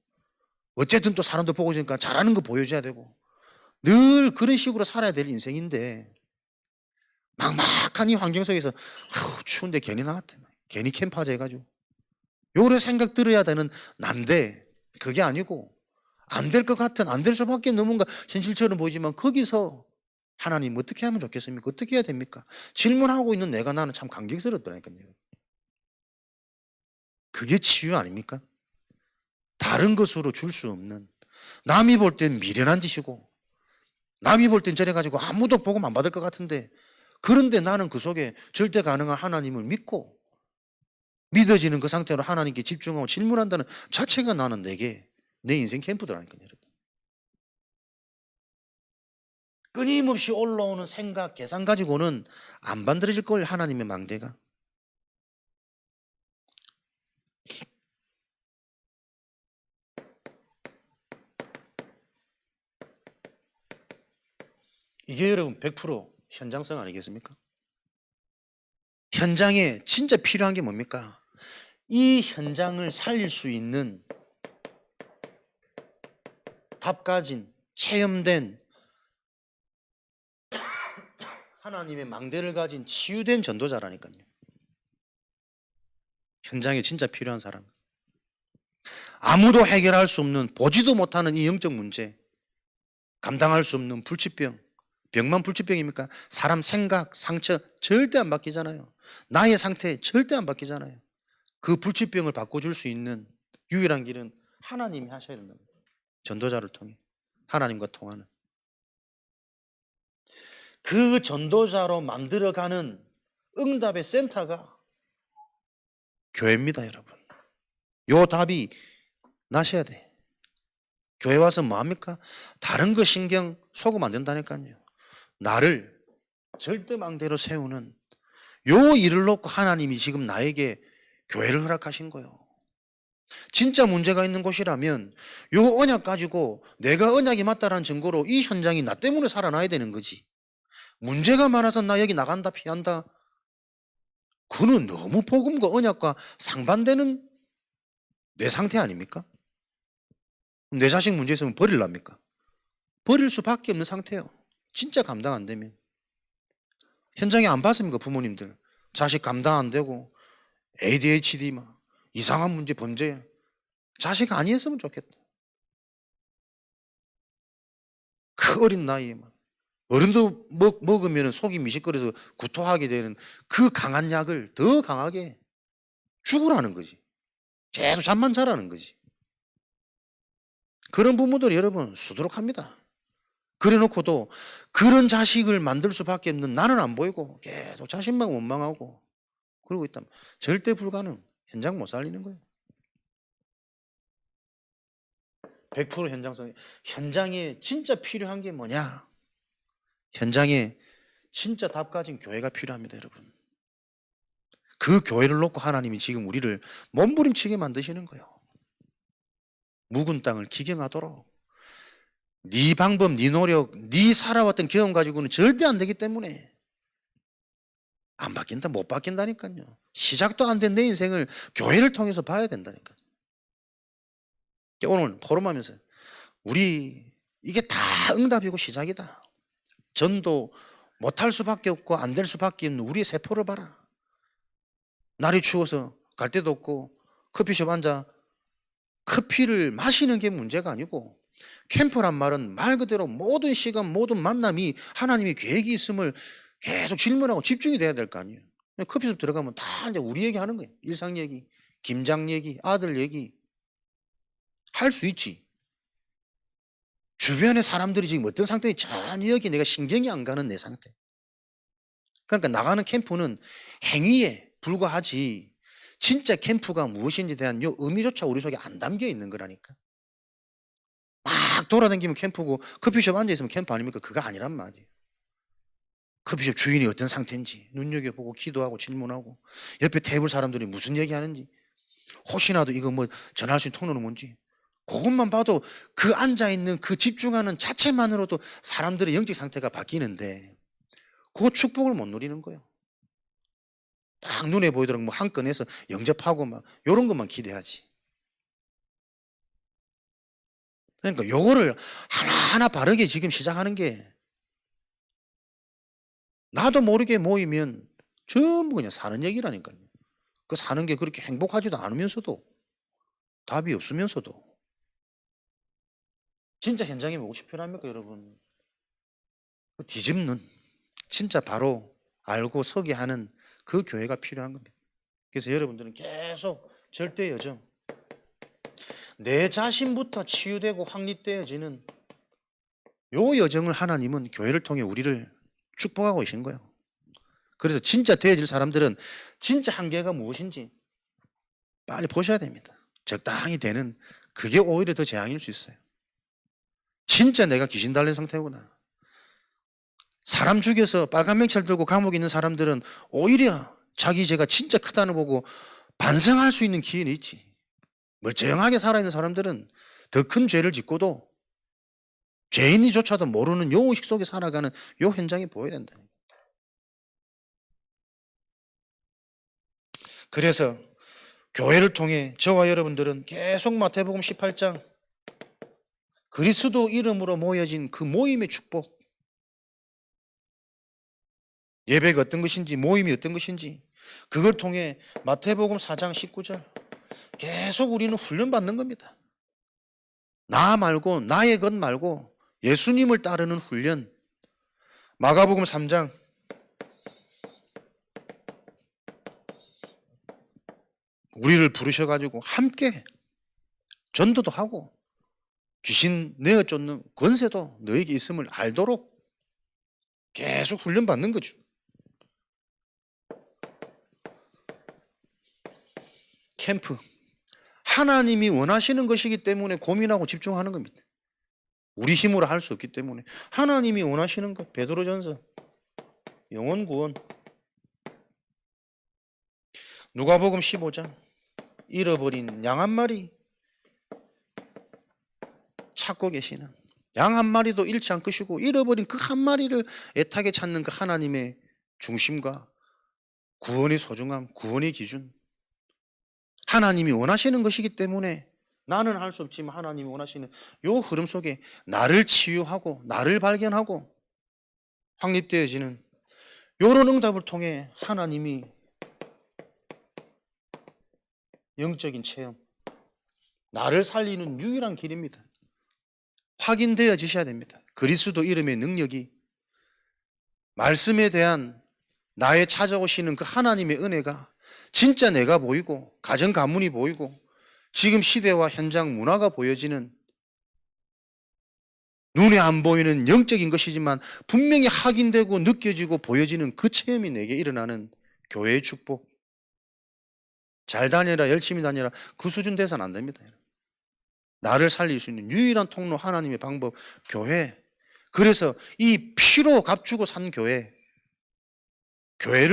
어쨌든 또 사람들 보고 있으니까 잘하는 거 보여줘야 되고 늘 그런 식으로 살아야 될 인생인데 막막한 이 환경 속에서 추운데 괜히 나왔대. 괜히 캠프하자 해가지고 요래 생각 들어야 되는 난데 그게 아니고 안 될 것 같은 안 될 수밖에 없는 뭔가 현실처럼 보이지만 거기서 하나님 어떻게 하면 좋겠습니까? 어떻게 해야 됩니까? 질문하고 있는 내가 나는 참 감격스럽더라니까요. 그게 치유 아닙니까? 다른 것으로 줄 수 없는 남이 볼 땐 미련한 짓이고 남이 볼 땐 저래가지고 아무도 복음 안 받을 것 같은데 그런데 나는 그 속에 절대 가능한 하나님을 믿고 믿어지는 그 상태로 하나님께 집중하고 질문한다는 자체가 나는 내게 내 인생 캠프더라니까요. 여러분. 끊임없이 올라오는 생각, 계산 가지고는 안 만들어질 걸 하나님의 망대가. 이게 여러분 100% 현장성 아니겠습니까? 현장에 진짜 필요한 게 뭡니까? 이 현장을 살릴 수 있는 답 가진 체험된 하나님의 망대를 가진 치유된 전도자라니까요. 현장에 진짜 필요한 사람. 아무도 해결할 수 없는 보지도 못하는 이 영적 문제, 감당할 수 없는 불치병. 병만 불치병입니까? 사람 생각, 상처 절대 안 바뀌잖아요. 나의 상태 절대 안 바뀌잖아요. 그 불치병을 바꿔줄 수 있는 유일한 길은 하나님이 하셔야 된다. 전도자를 통해 하나님과 통하는 그 전도자로 만들어가는 응답의 센터가 교회입니다, 여러분. 요 답이 나셔야 돼. 교회 와서 뭐합니까? 다른 거 신경 속으면 안 된다니까요. 나를 절대망대로 세우는 요 일을 놓고 하나님이 지금 나에게 교회를 허락하신 거예요. 진짜 문제가 있는 곳이라면 요 언약 가지고 내가 언약이 맞다라는 증거로 이 현장이 나 때문에 살아나야 되는 거지. 문제가 많아서 나 여기 나간다 피한다. 그는 너무 복음과 언약과 상반되는 내 상태 아닙니까? 내 자식 문제 있으면 버릴랍니까? 버릴 수밖에 없는 상태예요. 진짜 감당 안 되면. 현장에 안 봤습니까? 부모님들 자식 감당 안 되고 ADHD 막 이상한 문제 범죄 자식 아니었으면 좋겠다. 그 어린 나이에 막 어른도 먹으면 속이 미식거려서 구토하게 되는 그 강한 약을 더 강하게 죽으라는 거지. 계속 잠만 자라는 거지. 그런 부모들이 여러분 수두룩합니다. 그래 놓고도 그런 자식을 만들 수밖에 없는 나는 안 보이고 계속 자신만 원망하고 그러고 있다면 절대 불가능. 현장 못 살리는 거예요. 100% 현장성. 현장에 진짜 필요한 게 뭐냐? 현장에 진짜 답 가진 교회가 필요합니다, 여러분. 그 교회를 놓고 하나님이 지금 우리를 몸부림치게 만드시는 거예요. 묵은 땅을 기경하도록. 네 방법, 네 노력, 네 살아왔던 경험 가지고는 절대 안 되기 때문에 안 바뀐다, 못 바뀐다니까요. 시작도 안 된 내 인생을 교회를 통해서 봐야 된다니까요. 오늘 포럼하면서 우리 이게 다 응답이고 시작이다. 전도 못할 수밖에 없고 안 될 수밖에 없는 우리의 세포를 봐라. 날이 추워서 갈 데도 없고 커피숍 앉아 커피를 마시는 게 문제가 아니고 캠프란 말은 말 그대로 모든 시간 모든 만남이 하나님의 계획이 있음을 계속 질문하고 집중이 돼야 될 거 아니에요. 커피숍 들어가면 다 이제 우리 얘기 하는 거예요. 일상 얘기, 김장 얘기, 아들 얘기 할 수 있지. 주변의 사람들이 지금 어떤 상태에 전혀 여기 내가 신경이 안 가는 내 상태. 그러니까 나가는 캠프는 행위에 불과하지 진짜 캠프가 무엇인지에 대한 요 의미조차 우리 속에 안 담겨 있는 거라니까. 막 돌아다니면 캠프고 커피숍 앉아있으면 캠프 아닙니까? 그거 아니란 말이에요. 커피숍 주인이 어떤 상태인지 눈여겨보고 기도하고 질문하고 옆에 테이블 사람들이 무슨 얘기하는지 혹시나도 이거 뭐 전할 수 있는 통로는 뭔지 그것만 봐도 그 앉아있는 그 집중하는 자체만으로도 사람들의 영적 상태가 바뀌는데 그 축복을 못 누리는 거예요. 딱 눈에 보이도록 뭐 한 건에서 영접하고 막 이런 것만 기대하지. 그러니까 요거를 하나하나 바르게 지금 시작하는 게 나도 모르게 모이면 전부 그냥 사는 얘기라니까요. 그 사는 게 그렇게 행복하지도 않으면서도 답이 없으면서도 진짜 현장에 오고 싶으랍니까 여러분? 그 뒤집는 진짜 바로 알고 서게 하는 그 교회가 필요한 겁니다. 그래서 여러분들은 계속 절대 여정 내 자신부터 치유되고 확립되어지는 요 여정을 하나님은 교회를 통해 우리를 축복하고 계신 거예요. 그래서 진짜 되어질 사람들은 진짜 한계가 무엇인지 빨리 보셔야 됩니다. 적당히 되는 그게 오히려 더 재앙일 수 있어요. 진짜 내가 귀신 달린 상태구나. 사람 죽여서 빨간 명찰 들고 감옥에 있는 사람들은 오히려 자기 죄가 진짜 크다는 보고 반성할 수 있는 기회는 있지. 멀쩡하게 살아있는 사람들은 더 큰 죄를 짓고도 죄인이조차도 모르는 요 의식 속에 살아가는 요 현장이 보여야 된다. 그래서 교회를 통해 저와 여러분들은 계속 마태복음 18장 그리스도 이름으로 모여진 그 모임의 축복, 예배가 어떤 것인지 모임이 어떤 것인지 그걸 통해 마태복음 4장 19절 계속 우리는 훈련받는 겁니다. 나 말고 나의 것 말고 예수님을 따르는 훈련. 마가복음 3장 우리를 부르셔가지고 함께 전도도 하고 귀신 내어 쫓는 권세도 너에게 있음을 알도록 계속 훈련받는 거죠. 캠프. 하나님이 원하시는 것이기 때문에 고민하고 집중하는 겁니다. 우리 힘으로 할 수 없기 때문에 하나님이 원하시는 것. 베드로전서 영혼 구원. 누가복음 15장 잃어버린 양 한 마리 찾고 계시는 양 한 마리도 잃지 않으시고 잃어버린 그 한 마리를 애타게 찾는 그 하나님의 중심과 구원의 소중함, 구원의 기준. 하나님이 원하시는 것이기 때문에 나는 할 수 없지만 하나님이 원하시는 요 흐름 속에 나를 치유하고 나를 발견하고 확립되어지는 요런 응답을 통해 하나님이 영적인 체험, 나를 살리는 유일한 길입니다. 확인되어지셔야 됩니다. 그리스도 이름의 능력이 말씀에 대한 나의 찾아오시는 그 하나님의 은혜가 진짜 내가 보이고 가정 가문이 보이고 지금 시대와 현장 문화가 보여지는 눈에 안 보이는 영적인 것이지만 분명히 확인되고 느껴지고 보여지는 그 체험이 내게 일어나는 교회의 축복. 잘 다녀라 열심히 다녀라 그 수준 돼서는 안 됩니다. 나를 살릴 수 있는 유일한 통로 하나님의 방법 교회. 그래서 이 피로 값주고 산 교회를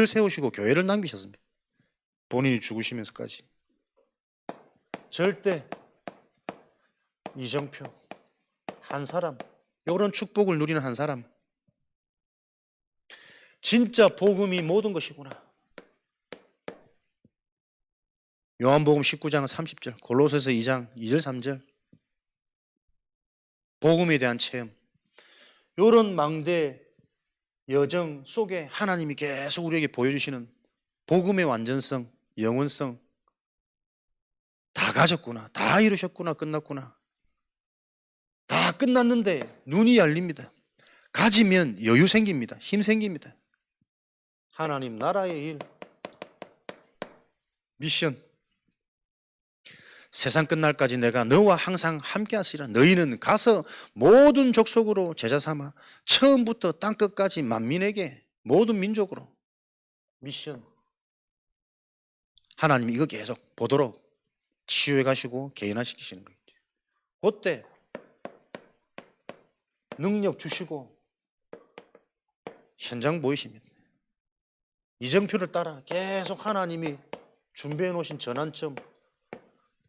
세우시고 교회를 남기셨습니다. 본인이 죽으시면서까지. 절대 이정표 한 사람 이런 축복을 누리는 한 사람 진짜 복음이 모든 것이구나. 요한복음 19장 30절 골로새서 2장 2절 3절 복음에 대한 체험 이런 망대 여정 속에 하나님이 계속 우리에게 보여주시는 복음의 완전성, 영원성 다 가졌구나, 다 이루셨구나, 끝났구나. 다 끝났는데 눈이 열립니다. 가지면 여유 생깁니다. 힘 생깁니다. 하나님 나라의 일, 미션 세상 끝날까지 내가 너와 항상 함께 하시리라. 너희는 가서 모든 족속으로 제자 삼아 처음부터 땅끝까지 만민에게 모든 민족으로 미션. 하나님이 이거 계속 보도록 치유해 가시고 개인화시키시는 거예요. 그때 능력 주시고 현장 보이십니다. 이정표를 따라 계속 하나님이 준비해 놓으신 전환점,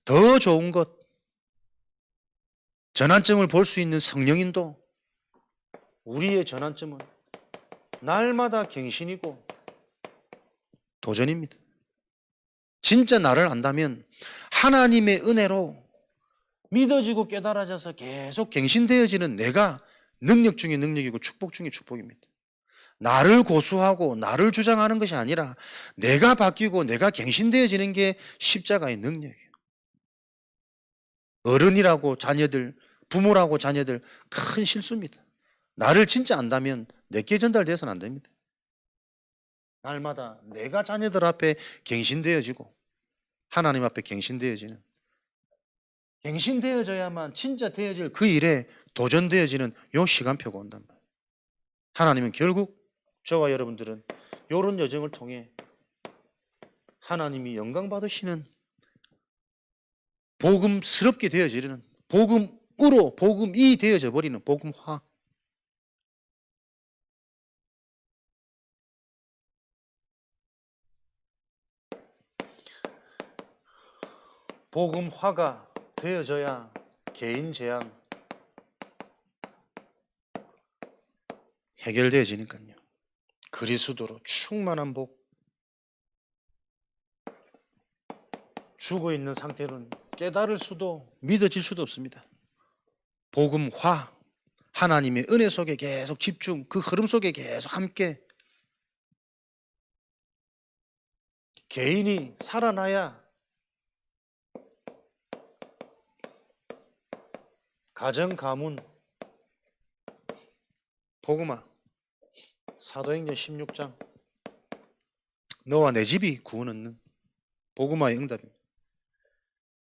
더 좋은 것, 전환점을 볼 수 있는 성령인도 우리의 전환점은 날마다 갱신이고 도전입니다. 진짜 나를 안다면 하나님의 은혜로 믿어지고 깨달아져서 계속 갱신되어지는 내가 능력 중에 능력이고 축복 중에 축복입니다. 나를 고수하고 나를 주장하는 것이 아니라 내가 바뀌고 내가 갱신되어지는 게 십자가의 능력이에요. 어른이라고 자녀들, 부모라고 자녀들 큰 실수입니다. 나를 진짜 안다면 내게 전달돼서는 안 됩니다. 날마다 내가 자녀들 앞에 갱신되어지고 하나님 앞에 갱신되어지는, 갱신되어져야만 진짜 되어질 그 일에 도전되어지는 요 시간표가 온단 말이에요. 하나님은 결국 저와 여러분들은 이런 여정을 통해 하나님이 영광 받으시는 복음스럽게 되어지는, 복음으로 복음이 되어져 버리는 복음화, 복음화가 되어져야 개인 재앙 해결되어지니까요. 그리스도로 충만한 복, 죽어 있는 상태로는 깨달을 수도 믿어질 수도 없습니다. 복음화, 하나님의 은혜 속에 계속 집중, 그 흐름 속에 계속 함께 개인이 살아나야 가정, 가문, 복음화, 사도행전 16장 너와 내 집이 구원 얻는 복음화의 응답입니다.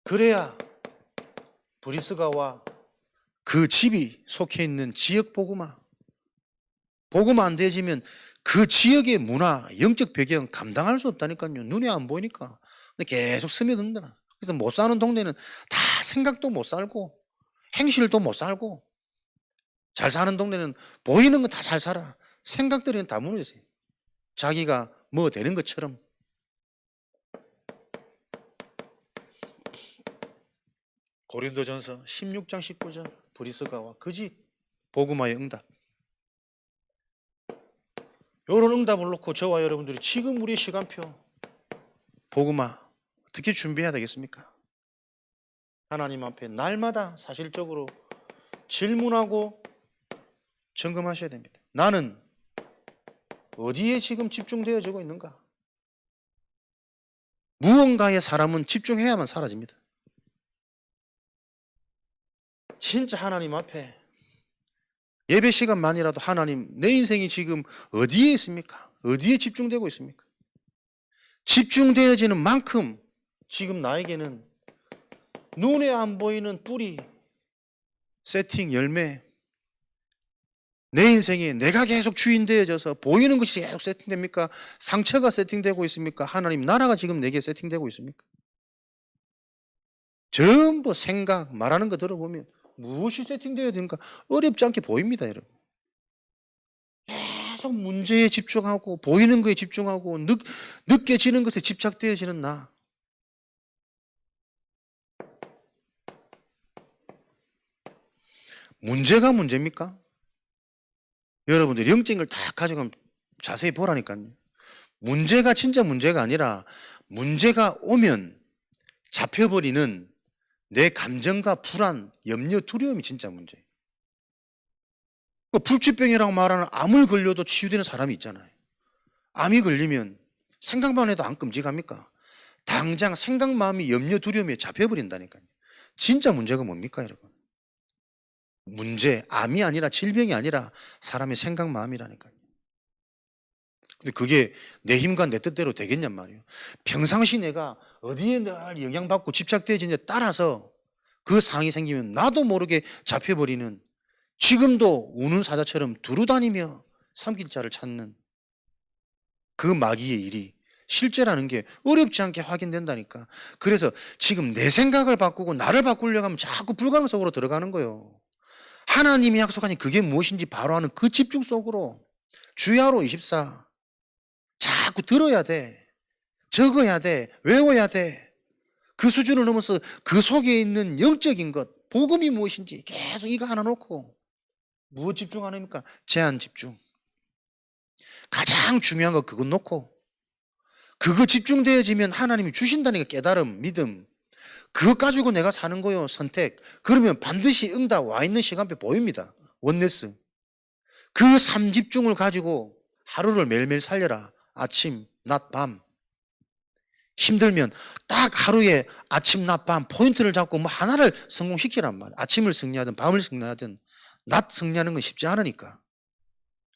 그래야 브리스가와 그 집이 속해 있는 지역 복음화, 복음화 안 되어지면 그 지역의 문화, 영적 배경 감당할 수 없다니까요. 눈에 안 보이니까. 근데 계속 스며듭니다. 그래서 못 사는 동네는 다 생각도 못 살고 행실도 못 살고, 잘 사는 동네는 보이는 건 다 잘 살아. 생각들은 다 무너졌어요. 자기가 뭐 되는 것처럼. 고린도전서 16장 19절 브리스가와 그 집 복음화의 응답. 이런 응답을 놓고 저와 여러분들이 지금 우리 시간표 복음화 어떻게 준비해야 되겠습니까? 하나님 앞에 날마다 사실적으로 질문하고 점검하셔야 됩니다. 나는 어디에 지금 집중되어지고 있는가? 무언가에 사람은 집중해야만 사라집니다. 진짜 하나님 앞에 예배 시간만이라도 하나님, 내 인생이 지금 어디에 있습니까? 어디에 집중되고 있습니까? 집중되어지는 만큼 지금 나에게는 눈에 안 보이는 뿌리, 세팅, 열매, 내 인생에 내가 계속 주인 되어져서 보이는 것이 계속 세팅됩니까? 상처가 세팅되고 있습니까? 하나님 나라가 지금 내게 세팅되고 있습니까? 전부 생각, 말하는 거 들어보면 무엇이 세팅되어야 되는가 어렵지 않게 보입니다, 여러분. 계속 문제에 집중하고 보이는 거에 집중하고 느껴지는 것에 집착되어지는 나. 문제가 문제입니까? 여러분들 영적인 걸 다 가져가면 자세히 보라니까요. 문제가 진짜 문제가 아니라 문제가 오면 잡혀버리는 내 감정과 불안, 염려, 두려움이 진짜 문제예요. 불치병이라고 말하는 암을 걸려도 치유되는 사람이 있잖아요. 암이 걸리면 생각만 해도 안 끔찍합니까? 당장 생각마음이 염려, 두려움에 잡혀버린다니까요. 진짜 문제가 뭡니까, 여러분? 문제, 암이 아니라 질병이 아니라 사람의 생각, 마음이라니까요. 근데 그게 내 힘과 내 뜻대로 되겠냔 말이에요. 평상시 내가 어디에 늘 영향받고 집착되어지는데 따라서 그 상황이 생기면 나도 모르게 잡혀버리는, 지금도 우는 사자처럼 두루다니며 삼킬 자를 찾는 그 마귀의 일이 실제라는 게 어렵지 않게 확인된다니까. 그래서 지금 내 생각을 바꾸고 나를 바꾸려고 하면 자꾸 불가능 속으로 들어가는 거예요. 하나님이 약속하니 그게 무엇인지 바로 아는 그 집중 속으로 주야로 24 자꾸 들어야 돼. 적어야 돼. 외워야 돼. 그 수준을 넘어서 그 속에 있는 영적인 것, 복음이 무엇인지 계속 이거 하나 놓고 무엇 집중하십니까? 제한 집중. 가장 중요한 거 그거 놓고 그거 집중되어지면 하나님이 주신다니까. 깨달음, 믿음. 그거 가지고 내가 사는 거요. 선택. 그러면 반드시 응답 와 있는 시간표 보입니다. 원네스. 그 삼집중을 가지고 하루를 매일매일 살려라. 아침, 낮, 밤. 힘들면 딱 하루에 아침, 낮, 밤 포인트를 잡고 뭐 하나를 성공시키란 말이야. 아침을 승리하든 밤을 승리하든 낮 승리하는 건 쉽지 않으니까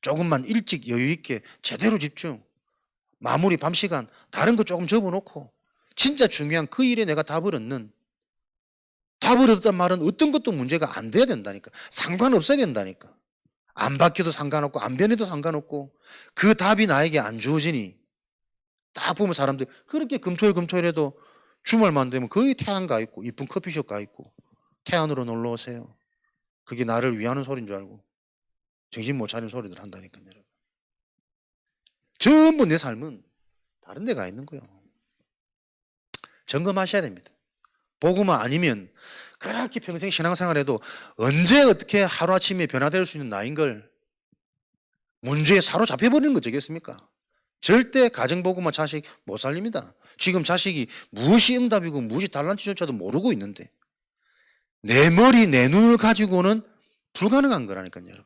조금만 일찍 여유 있게 제대로 집중. 마무리 밤 시간 다른 거 조금 접어놓고 진짜 중요한 그 일에 내가 답을 얻는, 답을 얻었단 말은 어떤 것도 문제가 안 돼야 된다니까. 상관없어야 된다니까. 안 바뀌어도 상관없고 안 변해도 상관없고 그 답이 나에게 안 주어지니 딱 보면 사람들 그렇게 금토일 해도 주말만 되면 거의 태안 가 있고 이쁜 커피숍 가 있고 태안으로 놀러 오세요. 그게 나를 위하는 소리인 줄 알고 정신 못 차리는 소리들 한다니까요. 전부 내 삶은 다른 데 가 있는 거예요. 점검하셔야 됩니다. 복음만 아니면 그렇게 평생 신앙생활해도 언제 어떻게 하루아침에 변화될 수 있는 나인 걸 문제에 사로잡혀버리는 거 되겠습니까? 절대 가정복음만 자식 못 살립니다. 지금 자식이 무엇이 응답이고 무엇이 달란트조차도 모르고 있는데 내 머리 내 눈을 가지고는 불가능한 거라니까요. 여러분.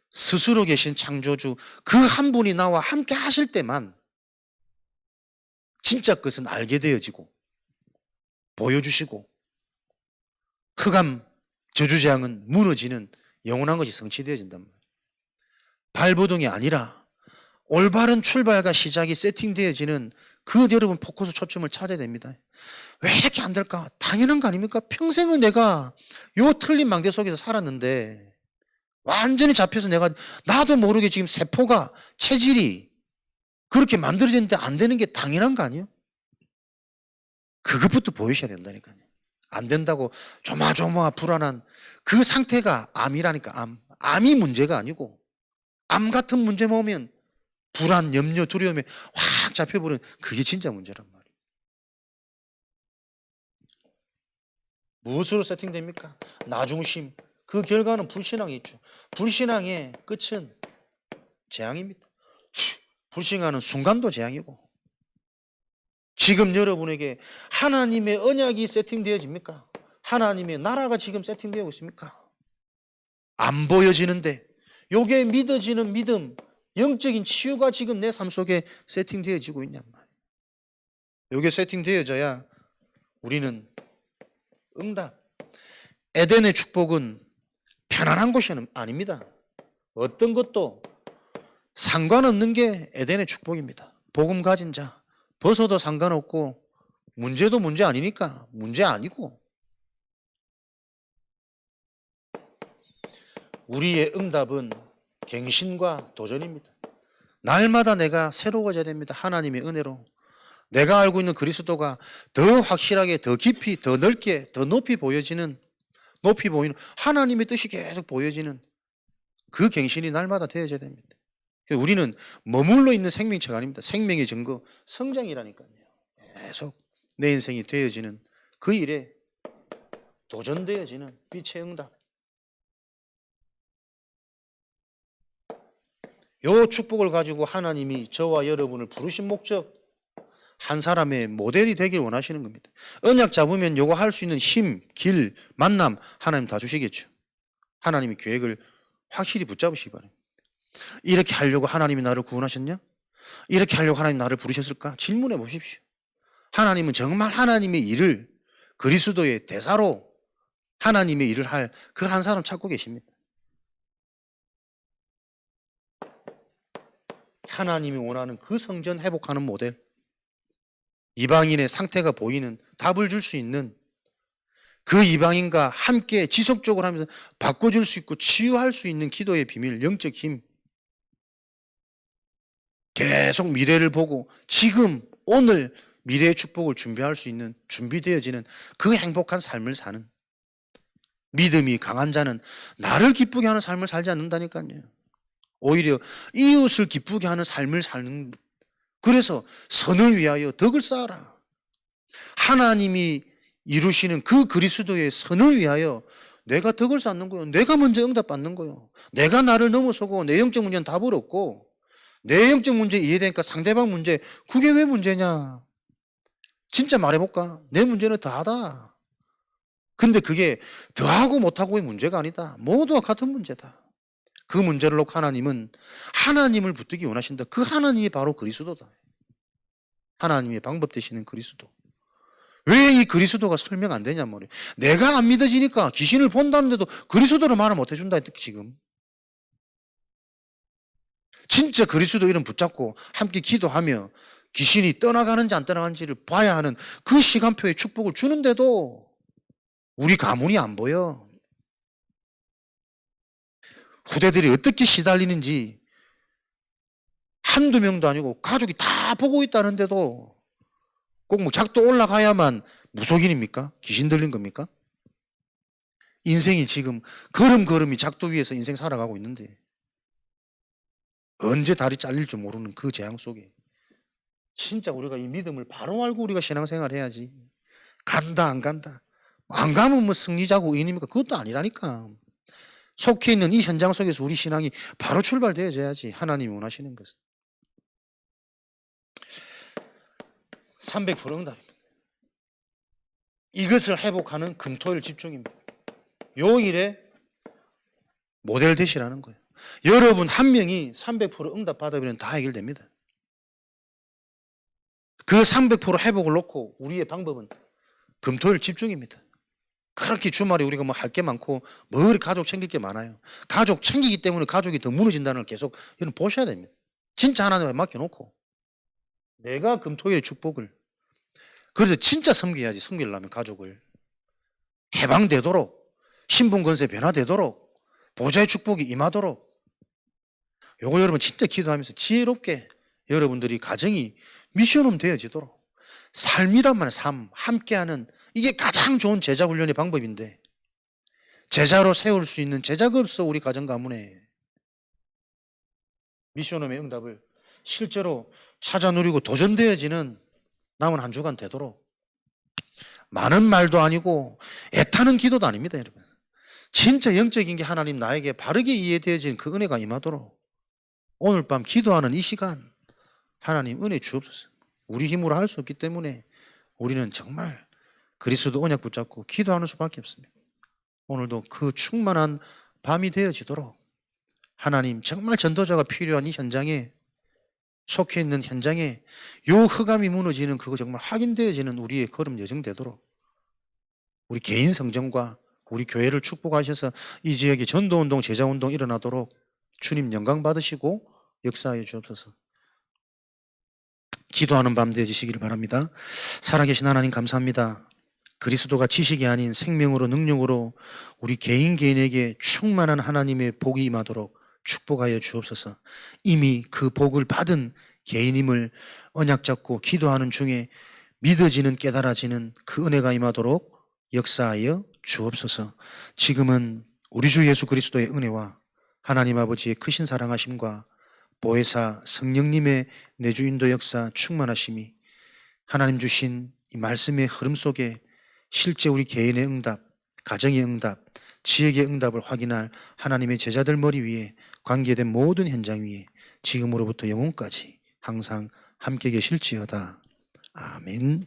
스스로 계신 창조주 그 한 분이 나와 함께 하실 때만 진짜 것은 알게 되어지고 보여주시고 흑암 저주재앙은 무너지는 영원한 것이 성취되어진단 말이에요. 발버둥이 아니라 올바른 출발과 시작이 세팅되어지는 그 여러분 포커스 초점을 찾아야 됩니다. 왜 이렇게 안 될까? 당연한 거 아닙니까? 평생을 내가 요 틀린 망대 속에서 살았는데 완전히 잡혀서 내가 나도 모르게 지금 세포가 체질이 그렇게 만들어졌는데 안 되는 게 당연한 거 아니에요? 그것부터 보이셔야 된다니까요. 안 된다고 조마조마 불안한 그 상태가 암이라니까. 암이 문제가 아니고 암 같은 문제만 오면 불안, 염려, 두려움에 확 잡혀버리는 그게 진짜 문제란 말이에요. 무엇으로 세팅됩니까? 나중심. 그 결과는 불신앙이 있죠. 불신앙의 끝은 재앙입니다. 불신하는 순간도 재앙이고. 지금 여러분에게 하나님의 언약이 세팅되어집니까? 하나님의 나라가 지금 세팅되어 있습니까? 안 보여지는데 요게 믿어지는 믿음, 영적인 치유가 지금 내 삶 속에 세팅되어지고 있냔 말이에요. 요게 세팅되어져야 우리는 응답. 에덴의 축복은 편안한 곳이 아닙니다. 어떤 것도 상관없는 게 에덴의 축복입니다. 복음 가진 자 벗어도 상관없고 문제도 문제 아니니까 문제 아니고 우리의 응답은 갱신과 도전입니다. 날마다 내가 새로워져야 됩니다. 하나님의 은혜로 내가 알고 있는 그리스도가 더 확실하게 더 깊이 더 넓게 더 높이 보이는 하나님의 뜻이 계속 보여지는 그 갱신이 날마다 되어져야 됩니다. 우리는 머물러 있는 생명체가 아닙니다. 생명의 증거 성장이라니까요. 계속 내 인생이 되어지는 그 일에 도전되어지는 빛의 응답. 요 축복을 가지고 하나님이 저와 여러분을 부르신 목적, 한 사람의 모델이 되길 원하시는 겁니다. 언약 잡으면 요거 할 수 있는 힘, 길, 만남 하나님 다 주시겠죠. 하나님의 계획을 확실히 붙잡으시기 바랍니다. 이렇게 하려고 하나님이 나를 구원하셨냐? 이렇게 하려고 하나님 나를 부르셨을까? 질문해 보십시오. 하나님은 정말 하나님의 일을 그리스도의 대사로 하나님의 일을 할 그 한 사람 찾고 계십니다. 하나님이 원하는 그 성전 회복하는 모델, 이방인의 상태가 보이는 답을 줄 수 있는 그 이방인과 함께 지속적으로 하면서 바꿔줄 수 있고 치유할 수 있는 기도의 비밀, 영적 힘. 계속 미래를 보고 지금 오늘 미래의 축복을 준비할 수 있는 준비되어지는 그 행복한 삶을 사는 믿음이 강한 자는 나를 기쁘게 하는 삶을 살지 않는다니까요. 오히려 이웃을 기쁘게 하는 삶을 사는, 그래서 선을 위하여 덕을 쌓아라. 하나님이 이루시는 그 그리스도의 선을 위하여 내가 덕을 쌓는 거예요. 내가 먼저 응답받는 거예요. 내가 나를 넘어서고 내 영적 문제는 답을 얻고 내 영적 문제 이해되니까 상대방 문제, 그게 왜 문제냐? 진짜 말해볼까? 내 문제는 더하다. 근데 그게 더하고 못하고의 문제가 아니다. 모두가 같은 문제다. 그 문제를 놓고 하나님은 하나님을 붙들기 원하신다. 그 하나님이 바로 그리스도다. 하나님의 방법 되시는 그리스도. 왜 이 그리스도가 설명 안 되냐 말이에요. 내가 안 믿어지니까 귀신을 본다는데도 그리스도를 말을 못 해준다 지금. 진짜 그리스도 이름 붙잡고 함께 기도하며 귀신이 떠나가는지 안 떠나가는지를 봐야 하는 그 시간표에 축복을 주는데도 우리 가문이 안 보여. 후대들이 어떻게 시달리는지 한두 명도 아니고 가족이 다 보고 있다는데도 꼭 뭐 작도 올라가야만 무속인입니까? 귀신 들린 겁니까? 인생이 지금 걸음걸음이 작도 위에서 인생 살아가고 있는데 언제 다리 잘릴 줄 모르는 그 재앙 속에 진짜 우리가 이 믿음을 바로 알고 우리가 신앙생활 해야지. 간다 안 간다, 안 가면 뭐 승리자고 의인입니까? 그것도 아니라니까. 속해 있는 이 현장 속에서 우리 신앙이 바로 출발되어져야지. 하나님이 원하시는 것은 300% 응답입니다. 이것을 회복하는 금토일 집중입니다. 요 일에 모델 되시라는 거예요. 여러분 한 명이 300% 응답 받으면 다 해결됩니다. 그 300% 회복을 놓고 우리의 방법은 금토일 집중입니다. 그렇게 주말에 우리가 뭐 할 게 많고 뭐 가족 챙길 게 많아요. 가족 챙기기 때문에 가족이 더 무너진다는 걸 계속 여러분 보셔야 됩니다. 진짜 하나님에 맡겨놓고 내가 금토일의 축복을, 그래서 진짜 섬겨야지. 섬기려면 가족을 해방되도록, 신분건세 변화되도록, 보좌의 축복이 임하도록, 요거 여러분 진짜 기도하면서 지혜롭게 여러분들이 가정이 미션홈 되어지도록, 삶이란 말은 삶, 함께하는, 이게 가장 좋은 제자 훈련의 방법인데 제자로 세울 수 있는 제자가 없어. 우리 가정 가문에 미션홈의 응답을 실제로 찾아 누리고 도전되어지는 남은 한 주간 되도록, 많은 말도 아니고 애타는 기도도 아닙니다. 여러분 진짜 영적인 게 하나님 나에게 바르게 이해되어진 그 은혜가 임하도록 오늘 밤 기도하는 이 시간 하나님 은혜 주옵소서. 우리 힘으로 할 수 없기 때문에 우리는 정말 그리스도 언약 붙잡고 기도하는 수밖에 없습니다. 오늘도 그 충만한 밤이 되어지도록 하나님 정말 전도자가 필요한 이 현장에 속해 있는 현장에 요 흑암이 무너지는 그거 정말 확인되어지는 우리의 걸음 여정 되도록 우리 개인 성전과 우리 교회를 축복하셔서 이 지역에 전도운동, 제자운동 일어나도록 주님 영광 받으시고 역사하여 주옵소서. 기도하는 밤 되어지시기를 바랍니다. 살아계신 하나님 감사합니다. 그리스도가 지식이 아닌 생명으로 능력으로 우리 개인에게 충만한 하나님의 복이 임하도록 축복하여 주옵소서. 이미 그 복을 받은 개인임을 언약 잡고 기도하는 중에 믿어지는, 깨달아지는 그 은혜가 임하도록 역사하여 주옵소서. 지금은 우리 주 예수 그리스도의 은혜와 하나님 아버지의 크신 사랑하심과 보혜사 성령님의 내주 인도 역사 충만하심이 하나님 주신 이 말씀의 흐름 속에 실제 우리 개인의 응답, 가정의 응답, 지역의 응답을 확인할 하나님의 제자들 머리 위에, 관계된 모든 현장 위에 지금으로부터 영원까지 항상 함께 계실지어다. 아멘.